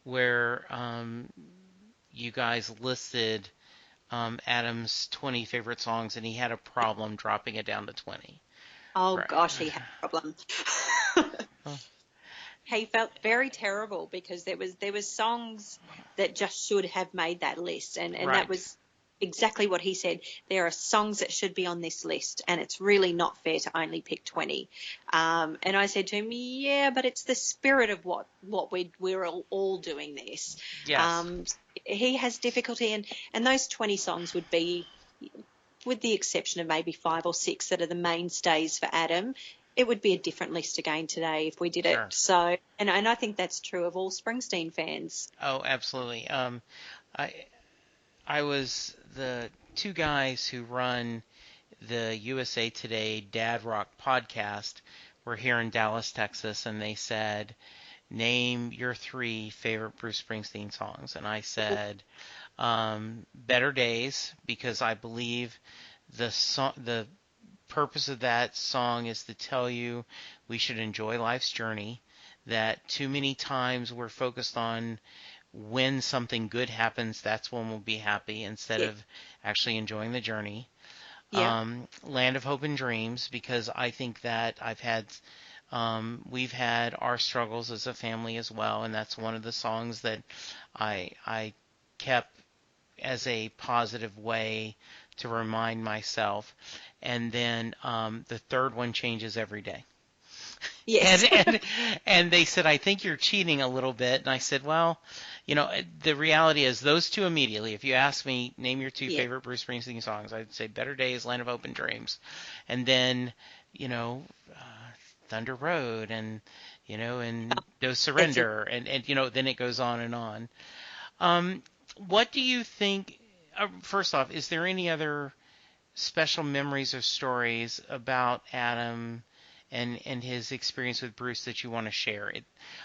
where you guys listed Adam's 20 favorite songs, and he had a problem dropping it down to 20. Oh, Right. gosh, he had a problem. Oh. He felt very terrible because there was songs that just should have made that list, and Right. that was exactly what he said. There are songs that should be on this list, and it's really not fair to only pick 20. And I said to him, yeah, but it's the spirit of what we're all doing this. Yes. He has difficulty, and those 20 songs would be, with the exception of maybe 5 or 6 that are the mainstays for Adam, it would be a different list again today if we did Sure. it. So, and I think that's true of all Springsteen fans. Oh, absolutely. I was the two guys who run the USA Today Dad Rock podcast were here in Dallas, Texas, and they said, name your 3 favorite Bruce Springsteen songs. And I said, Better Days, because I believe the purpose of that song is to tell you we should enjoy life's journey, that too many times we're focused on when something good happens, that's when we'll be happy instead Yeah. of actually enjoying the journey. Yeah. Land of Hope and Dreams, because I think that we've had our struggles as a family as well, and that's one of the songs that I kept as a positive way to remind myself. And then the third one, Changes Every Day. Yes. And they said, I think you're cheating a little bit. And I said, well, the reality is those 2 immediately. If you ask me, name your 2 Yeah. favorite Bruce Springsteen songs, I'd say Better Days, Land of Open Dreams, and then you know Thunder Road, and No That's it. Surrender, and then it goes on and on. What do you think? First off, is there any other special memories or stories about Adam and his experience with Bruce that you want to share?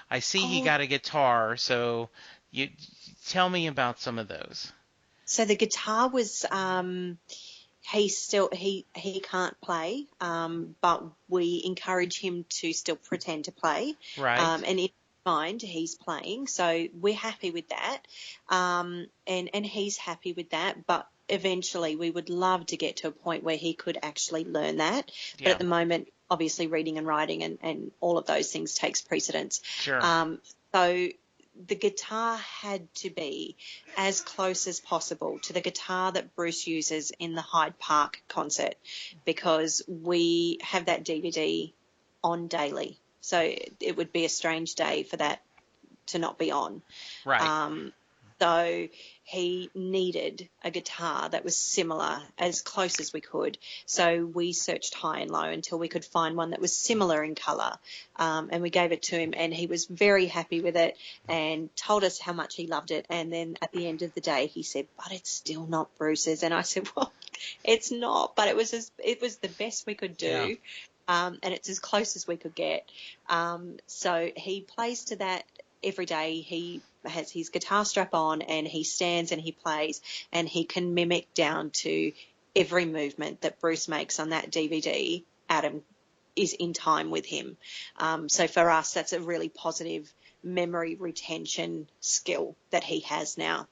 I see he Oh, got a guitar, so you tell me about some of those. so the guitar was he can't play, but we encourage him to still pretend to play, Right. and in his mind he's playing, so we're happy with that, and he's happy with that. But eventually, we would love to get to a point where he could actually learn that. But at Yeah. the moment, obviously, reading and writing and all of those things takes precedence. Sure. So the guitar had to be as close as possible to the guitar that Bruce uses in the Hyde Park concert, because we have that DVD on daily. So it would be a strange day for that to not be on. Right. So he needed a guitar that was similar, as close as we could. So we searched high and low until we could find one that was similar in colour, and we gave it to him, and he was very happy with it and told us how much he loved it. And then at the end of the day, he said, "But it's still not Bruce's." And I said, "Well, it's not, but it was the best we could Yeah. do." And it's as close as we could get. So he plays to that every day. He has his guitar strap on and he stands and he plays, and he can mimic down to every movement that Bruce makes on that DVD. Adam is in time with him. So for us, that's a really positive memory retention skill that he has now.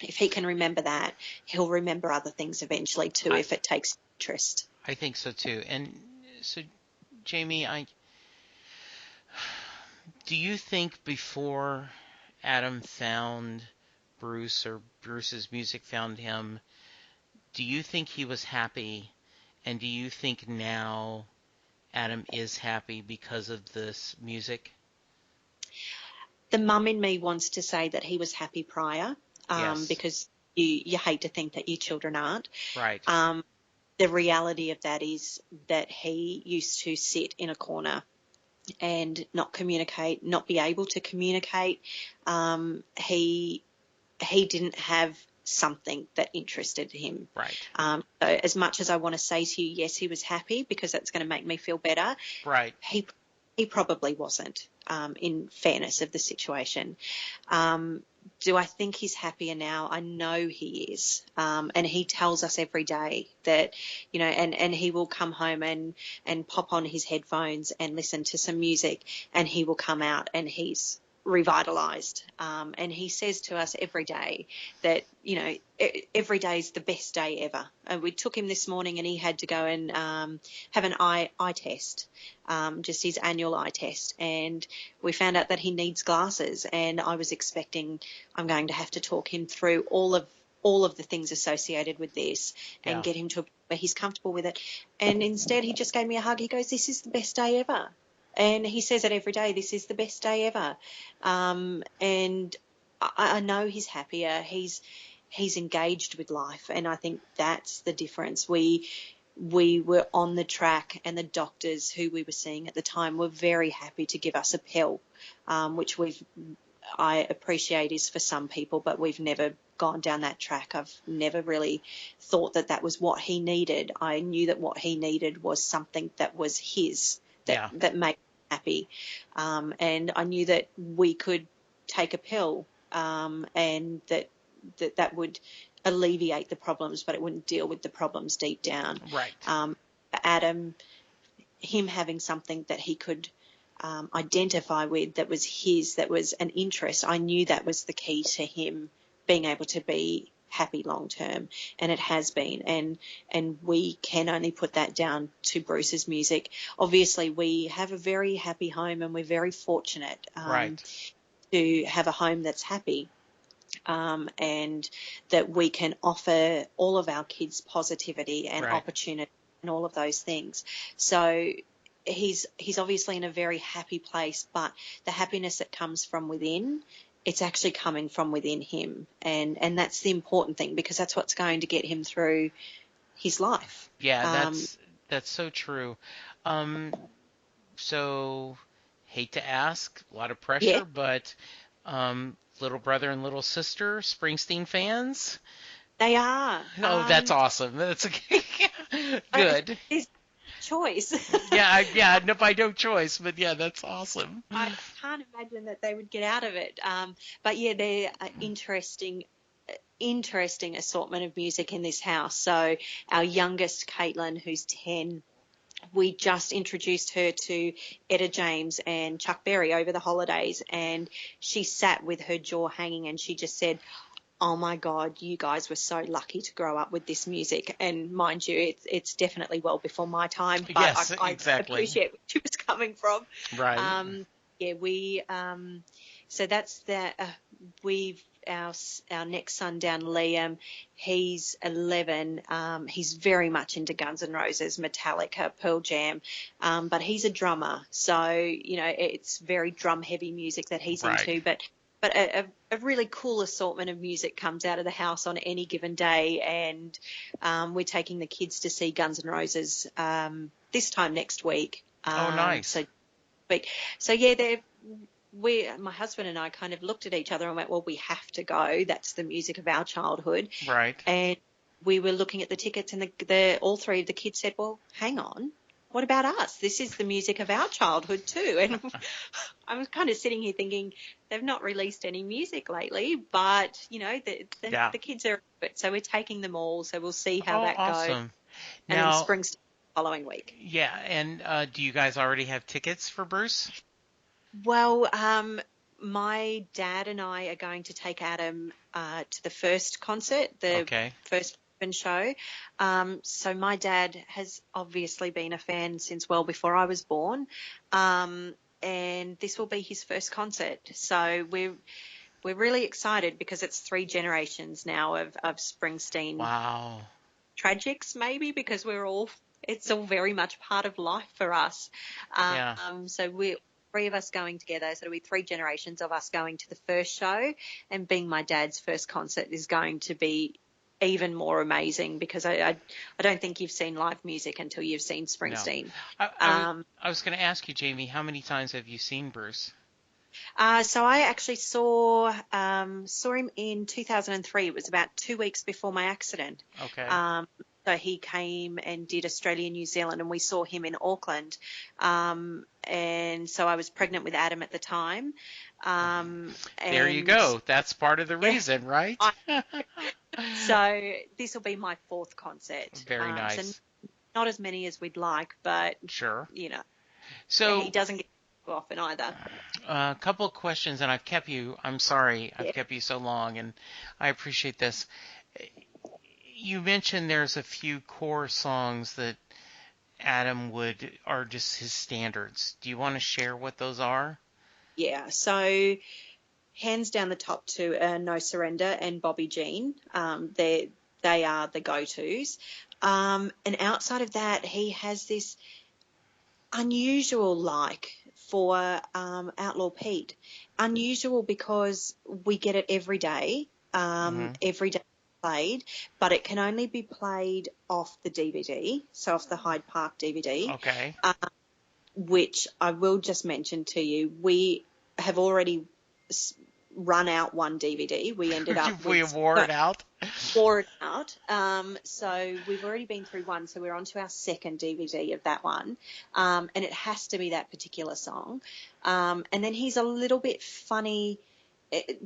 If he can remember that, he'll remember other things eventually too, I if it takes interest. I think so too. And so, Jamie, do you think before Adam found Bruce, or Bruce's music found him, do you think he was happy? And do you think now Adam is happy because of this music? The mum in me wants to say that he was happy prior, Yes. because you hate to think that your children aren't. Right. The reality of that is that he used to sit in a corner and not communicate, not be able to communicate. He didn't have something that interested him. Right. So as much as I want to say to you, yes, he was happy because that's going to make me feel better, Right. he probably wasn't, in fairness of the situation. Do I think he's happier now? I know he is. And he tells us every day that, and he will come home and pop on his headphones and listen to some music, and he will come out and he's revitalized. And he says to us every day that, every day is the best day ever. We took him this morning and he had to go and have an eye test, just his annual eye test. And we found out that he needs glasses. And I was expecting I'm going to have to talk him through all of the things associated with this and Yeah. get him to a point where he's comfortable with it. And instead he just gave me a hug. He goes, "This is the best day ever." And he says it every day, "This is the best day ever." And I know he's happier. He's engaged with life. And I think that's the difference. We were on the track, and the doctors who we were seeing at the time were very happy to give us a pill, which I appreciate is for some people, but we've never gone down that track. I've never really thought that was what he needed. I knew that what he needed was something that was his, Yeah. that made happy. And I knew that we could take a pill, and that would alleviate the problems, but it wouldn't deal with the problems deep down. Right. Adam, him having something that he could identify with, that was his, that was an interest, I knew that was the key to him being able to be happy long term, and it has been, and we can only put that down to Bruce's music. Obviously, we have a very happy home, and we're very fortunate to have a home that's happy, and that we can offer all of our kids positivity and opportunity and all of those things. So he's obviously in a very happy place, but the happiness that comes from within, it's actually coming from within him. And that's the important thing, because that's what's going to get him through his life. Yeah, that's so true. So hate to ask, a lot of pressure, but little brother and little sister, Springsteen fans? They are. Oh, that's awesome. That's good. It's choice. yeah, no, by no choice, but yeah, that's awesome. I can't imagine that they would get out of it. But yeah, they're interesting assortment of music in this house. So our youngest, Caitlin, who's 10, we just introduced her to Etta James and Chuck Berry over the holidays, and she sat with her jaw hanging, and she just said, "Oh my God, you guys were so lucky to grow up with this music." And mind you, it's definitely well before my time, but yes, I exactly. appreciate where she was coming from. Right. So that's that. Our next son down, Liam, he's 11. He's very much into Guns N' Roses, Metallica, Pearl Jam, but he's a drummer, so it's very drum heavy music that he's into. But a really cool assortment of music comes out of the house on any given day, and we're taking the kids to see Guns N' Roses this time next week. Oh, nice. So yeah, my husband and I kind of looked at each other and went, well, we have to go. That's the music of our childhood. Right. And we were looking at the tickets, and all three of the kids said, well, hang on. What about us? This is the music of our childhood too. And I was kind of sitting here thinking, they've not released any music lately, but, the kids are, so we're taking them all. So we'll see how that awesome. goes. Now, and then Springsteen the following week. Yeah. And do you guys already have tickets for Bruce? Well, my dad and I are going to take Adam to the first concert, first show. So my dad has obviously been a fan since well before I was born, and this will be his first concert. So we're really excited, because it's 3 generations now of Springsteen. Wow. Tragics, maybe, because it's all very much part of life for us. So we're 3 of us going together, so it'll be 3 generations of us going to the first show, and being my dad's first concert is going to be even more amazing, because I don't think you've seen live music until you've seen Springsteen. No. I was going to ask you, Jamie, how many times have you seen Bruce? So I actually saw him in 2003. It was about 2 weeks before my accident. Okay. So he came and did Australia, New Zealand, and we saw him in Auckland. And so I was pregnant with Adam at the time. There you go. That's part of the reason, right? So this will be my 4th concert. Very nice. So not as many as we'd like, but sure. So he doesn't get often either. A couple of questions, and I'm sorry, I've kept you so long, and I appreciate this. You mentioned there's a few core songs that Adam are just his standards. Do you want to share what those are? Yeah, so hands down the top 2 are No Surrender and Bobby Jean. They are the go-tos. And outside of that, he has this unusual for Outlaw Pete. Unusual because we get it every day. Every day played, but it can only be played off the DVD, so off the Hyde Park DVD. Okay. Which I will just mention to you, we have already run out one DVD. We ended up we wore it out. wore it out. So we've already been through one, so we're on to our second DVD of that one. And it has to be that particular song. And then he's a little bit funny,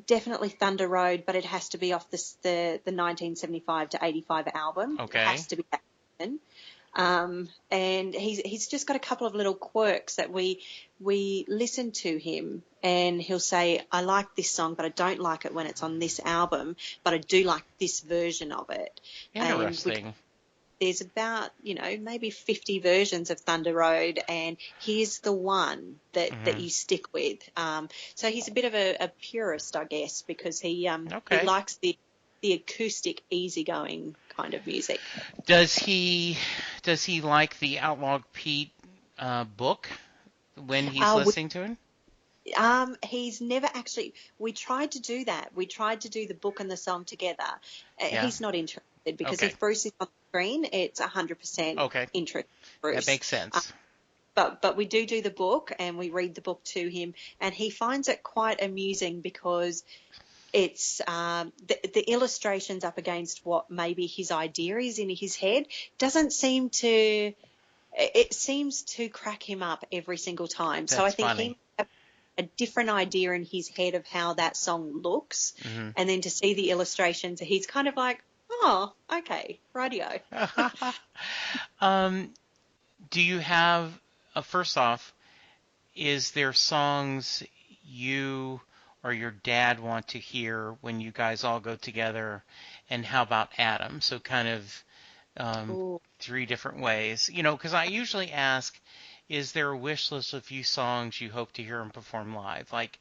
definitely Thunder Road, but it has to be off the 1975 to 85 album. Okay. It has to be that one. And he's just got a couple of little quirks that we listen to him, and he'll say, I like this song, but I don't like it when it's on this album, but I do like this version of it. Interesting. There's about, maybe 50 versions of Thunder Road, and here's the one that you stick with. So he's a bit of a purist, I guess, because he likes the acoustic, easygoing kind of music. Does he like the Outlaw Pete book when he's listening to it? He's never actually. We tried to do that. We tried to do the book and the song together. He's not interested because if Bruce is on the screen, it's 100% interest in Bruce. That makes sense. But we do the book, and we read the book to him, and he finds it quite amusing because it's the illustrations up against what maybe his idea is in his head doesn't seem to. It seems to crack him up every single time. That's so I think funny. he has a different idea in his head of how that song looks, and then to see the illustrations, he's kind of like, oh, okay, radio. Do you have, first off, is there songs you or your dad want to hear when you guys all go together? And how about Adam? So kind of three different ways. Because I usually ask, is there a wish list of a few songs you hope to hear him perform live? Like,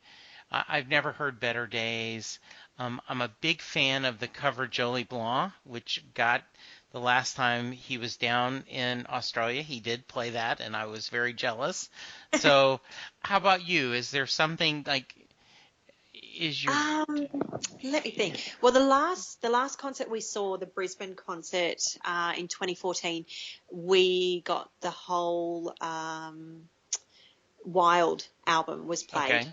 I've never heard Better Days. I'm a big fan of the cover Jolie Blanc, which got the last time he was down in Australia. He did play that, and I was very jealous. So how about you? Is there something like... Let me think. Well, the last concert we saw, the Brisbane concert in 2014, we got the whole Wild album was played. Okay.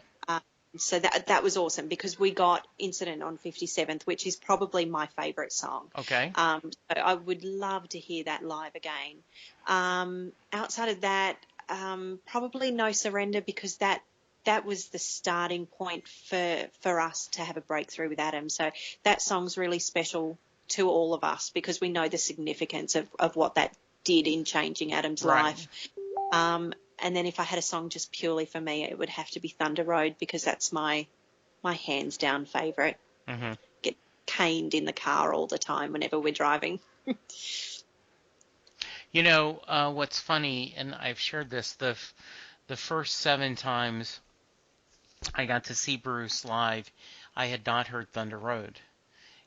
So that was awesome because we got Incident on 57th, which is probably my favourite song. Okay. So I would love to hear that live again. Outside of that, probably No Surrender, because that was the starting point for us to have a breakthrough with Adam. So that song's really special to all of us because we know the significance of what that did in changing Adam's life. And then if I had a song just purely for me, it would have to be Thunder Road because that's my hands down favourite. Get caned in the car all the time whenever we're driving. What's funny, and I've shared this, the first 7 times I got to see Bruce live, I had not heard Thunder Road.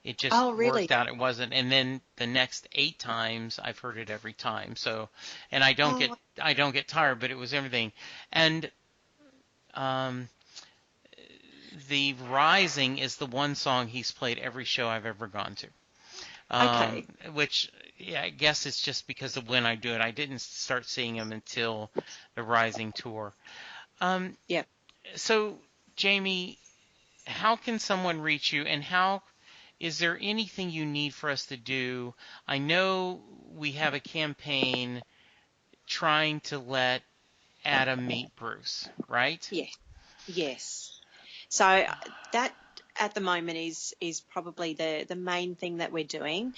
It just worked out. It wasn't. And then the next 8 times, I've heard it every time. So, and I don't get tired, but it was everything. And the Rising is the one song he's played every show I've ever gone to. Which, I guess it's just because of when I do it. I didn't start seeing him until the Rising tour. So, Jamie, how can someone reach you, and is there anything you need for us to do? I know we have a campaign trying to let Adam meet Bruce, right? Yes. So that at the moment is probably the main thing that we're doing.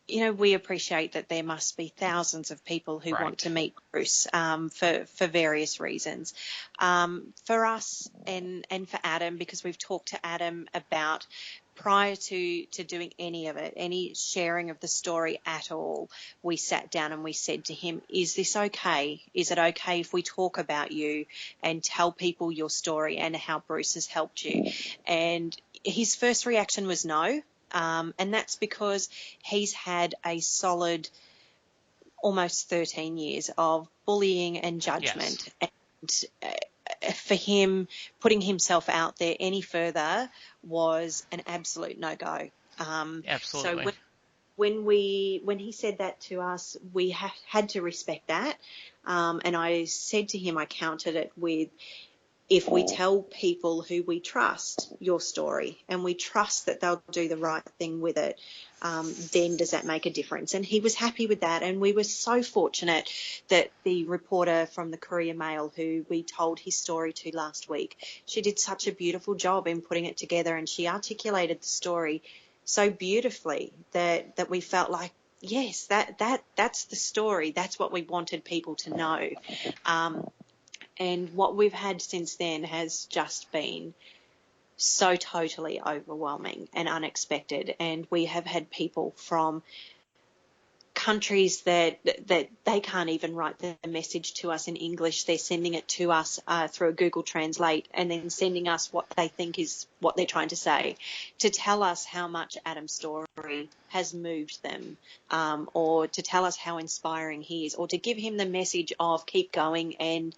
We appreciate that there must be thousands of people who want to meet Bruce for various reasons. For us and for Adam, because we've talked to Adam about prior to doing any of it, any sharing of the story at all, we sat down and we said to him, is this okay? Is it okay if we talk about you and tell people your story and how Bruce has helped you? And his first reaction was no. And that's because he's had a solid almost 13 years of bullying and judgment. Yes. And for him, putting himself out there any further was an absolute no-go. Absolutely. So when he said that to us, we had to respect that. And I said to him, I countered it with, if we tell people who we trust your story and we trust that they'll do the right thing with it, then does that make a difference? And he was happy with that. And we were so fortunate that the reporter from the Courier Mail who we told his story to last week, she did such a beautiful job in putting it together, and she articulated the story so beautifully that we felt like, yes, that's the story. That's what we wanted people to know. And what we've had since then has just been so totally overwhelming and unexpected. And we have had people from countries that they can't even write the message to us in English. They're sending it to us through a Google Translate, and then sending us what they think is what they're trying to say, to tell us how much Adam's story has moved them, or to tell us how inspiring he is, or to give him the message of keep going and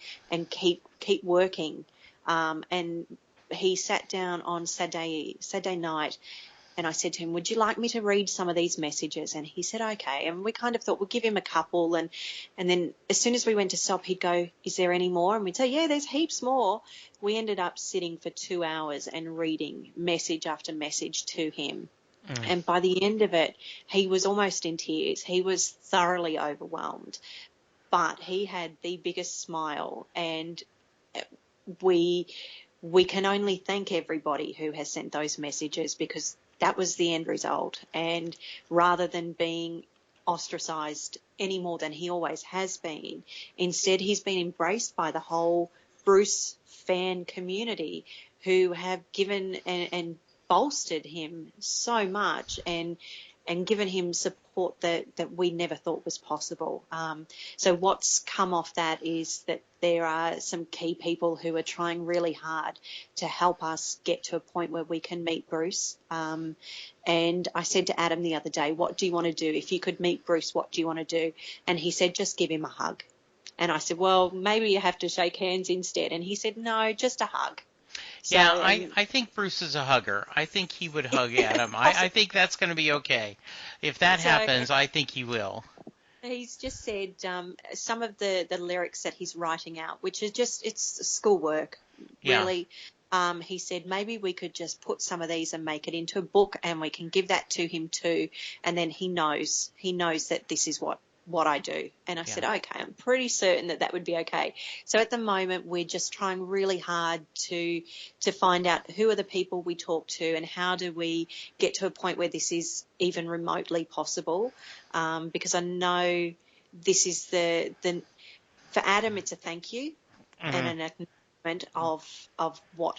keep working. And he sat down on Saturday night, and I said to him, would you like me to read some of these messages? And he said, okay. And we kind of thought we'll give him a couple. And then as soon as we went to stop, he'd go, is there any more? And we'd say, yeah, there's heaps more. We ended up sitting for 2 hours and reading message after message to him. And by the end of it, he was almost in tears. He was thoroughly overwhelmed. But he had the biggest smile. And we can only thank everybody who has sent those messages, because that was the end result. And rather than being ostracised any more than he always has been, instead he's been embraced by the whole Bruce fan community, who have given and bolstered him so much and given him support that we never thought was possible. So what's come off that is that there are some key people who are trying really hard to help us get to a point where we can meet Bruce. And I said to Adam the other day, what do you want to do? If you could meet Bruce, what do you want to do? And he said, just give him a hug. And I said, well, maybe you have to shake hands instead. And he said, no, just a hug. So, yeah, I think Bruce is a hugger. I think he would hug Adam. I think that's going to be okay. If that happens, I think he will. He's just said some of the lyrics that he's writing out, which is just, it's schoolwork, really. Yeah. He said maybe we could just put some of these and make it into a book, and we can give that to him too. And then he knows that this is what I do. And I said, okay, I'm pretty certain that would be okay. So at the moment, we're just trying really hard to find out who are the people we talk to, and how do we get to a point where this is even remotely possible. Because I know this is for Adam, it's a thank you and an acknowledgement of what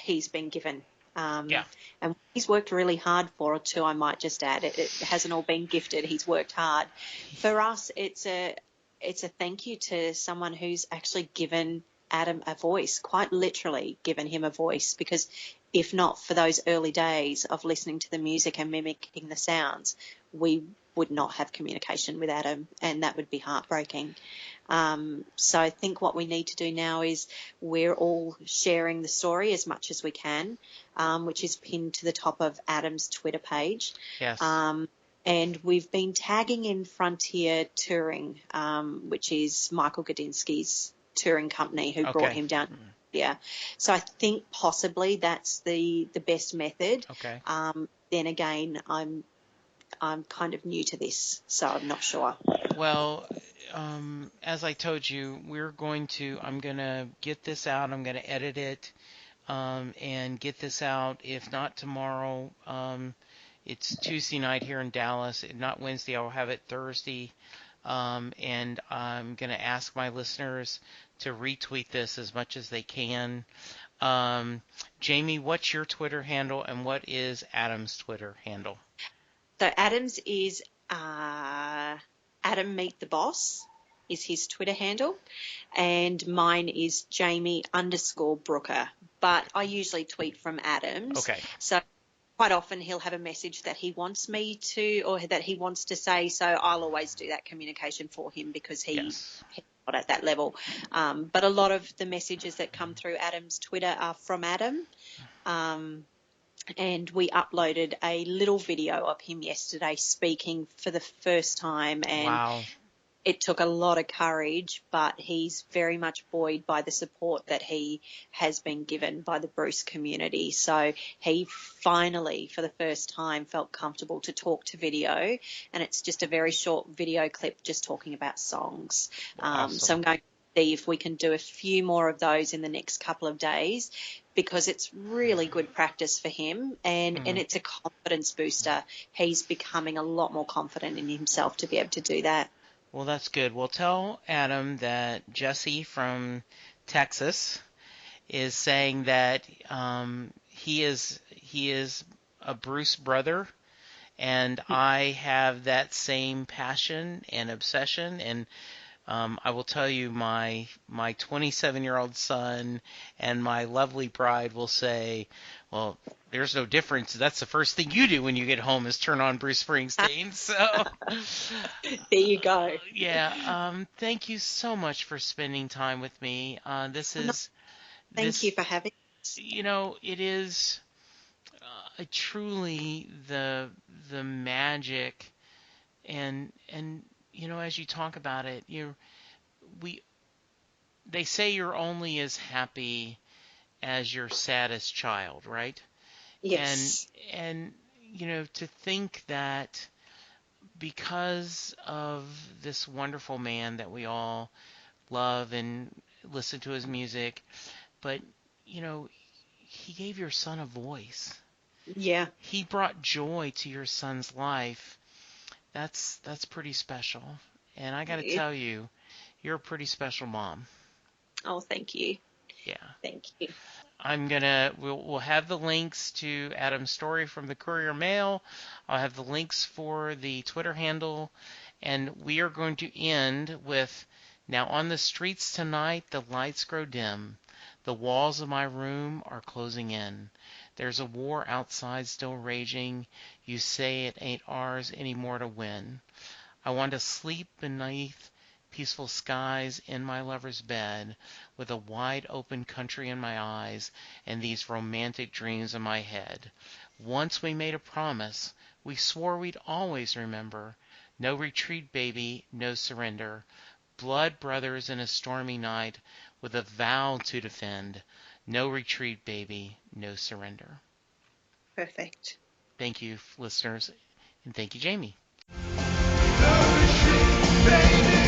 he's been given. And he's worked really hard for it too, I might just add. It hasn't all been gifted. He's worked hard. For us, it's a thank you to someone who's actually given Adam a voice, quite literally given him a voice, because if not for those early days of listening to the music and mimicking the sounds, we would not have communication with Adam, and that would be heartbreaking. So I think what we need to do now is we're all sharing the story as much as we can, which is pinned to the top of Adam's Twitter page. Yes. And we've been tagging in Frontier Touring, which is Michael Gudinski's touring company who brought him down. Yeah. So I think possibly that's the best method. Okay. Then again, I'm kind of new to this, so I'm not sure. Well, as I told you, I'm going to get this out. I'm going to edit it and get this out. If not tomorrow, it's Tuesday night here in Dallas. If not Wednesday, I'll have it Thursday. And I'm going to ask my listeners to retweet this as much as they can. Jamie, what's your Twitter handle, and what is Adam's Twitter handle? So Adam's is Adam Meet the Boss is his Twitter handle, and mine is Jamie_Brooker. But I usually tweet from Adam's. Okay. So quite often he'll have a message that he wants me to, or that he wants to say, so I'll always do that communication for him, because he's not at that level. But a lot of the messages that come through Adam's Twitter are from Adam. And we uploaded a little video of him yesterday speaking for the first time. And wow. it took a lot of courage, but he's very much buoyed by the support that he has been given by the Bruce community. So he finally, for the first time, felt comfortable to talk to video, and it's just a very short video clip just talking about songs. Awesome. So I'm going to see if we can do a few more of those in the next couple of days, because it's really good practice for him, and it's a confidence booster. He's becoming a lot more confident in himself to be able to do that. Well, that's good. Well, tell Adam that Jesse from Texas is saying that he is a Bruce brother, and I have that same passion and obsession. And I will tell you, my 27-year-old son and my lovely bride will say, well, there's no difference. That's the first thing you do when you get home is turn on Bruce Springsteen. So there you go. Yeah. Thank you so much for spending time with me. Thank you for having us. It is truly the magic, and as you talk about it, they say you're only as happy as your saddest child, right? Yes. And to think that because of this wonderful man that we all love and listen to his music, but he gave your son a voice. Yeah. He brought joy to your son's life. That's pretty special. And I got to tell you, you're a pretty special mom. Oh, thank you. Yeah. Thank you. We'll have the links to Adam's story from the Courier Mail. I'll have the links for the Twitter handle, and we are going to end with, now on the streets tonight the lights grow dim. The walls of my room are closing in. There's a war outside still raging. You say it ain't ours anymore to win. I want to sleep beneath peaceful skies in my lover's bed, with a wide open country in my eyes and these romantic dreams in my head. Once we made a promise, we swore we'd always remember. No retreat, baby, no surrender. Blood brothers in a stormy night, with a vow to defend. No retreat, baby, no surrender. Perfect. Thank you, listeners, and thank you, Jamie. No retreat, baby.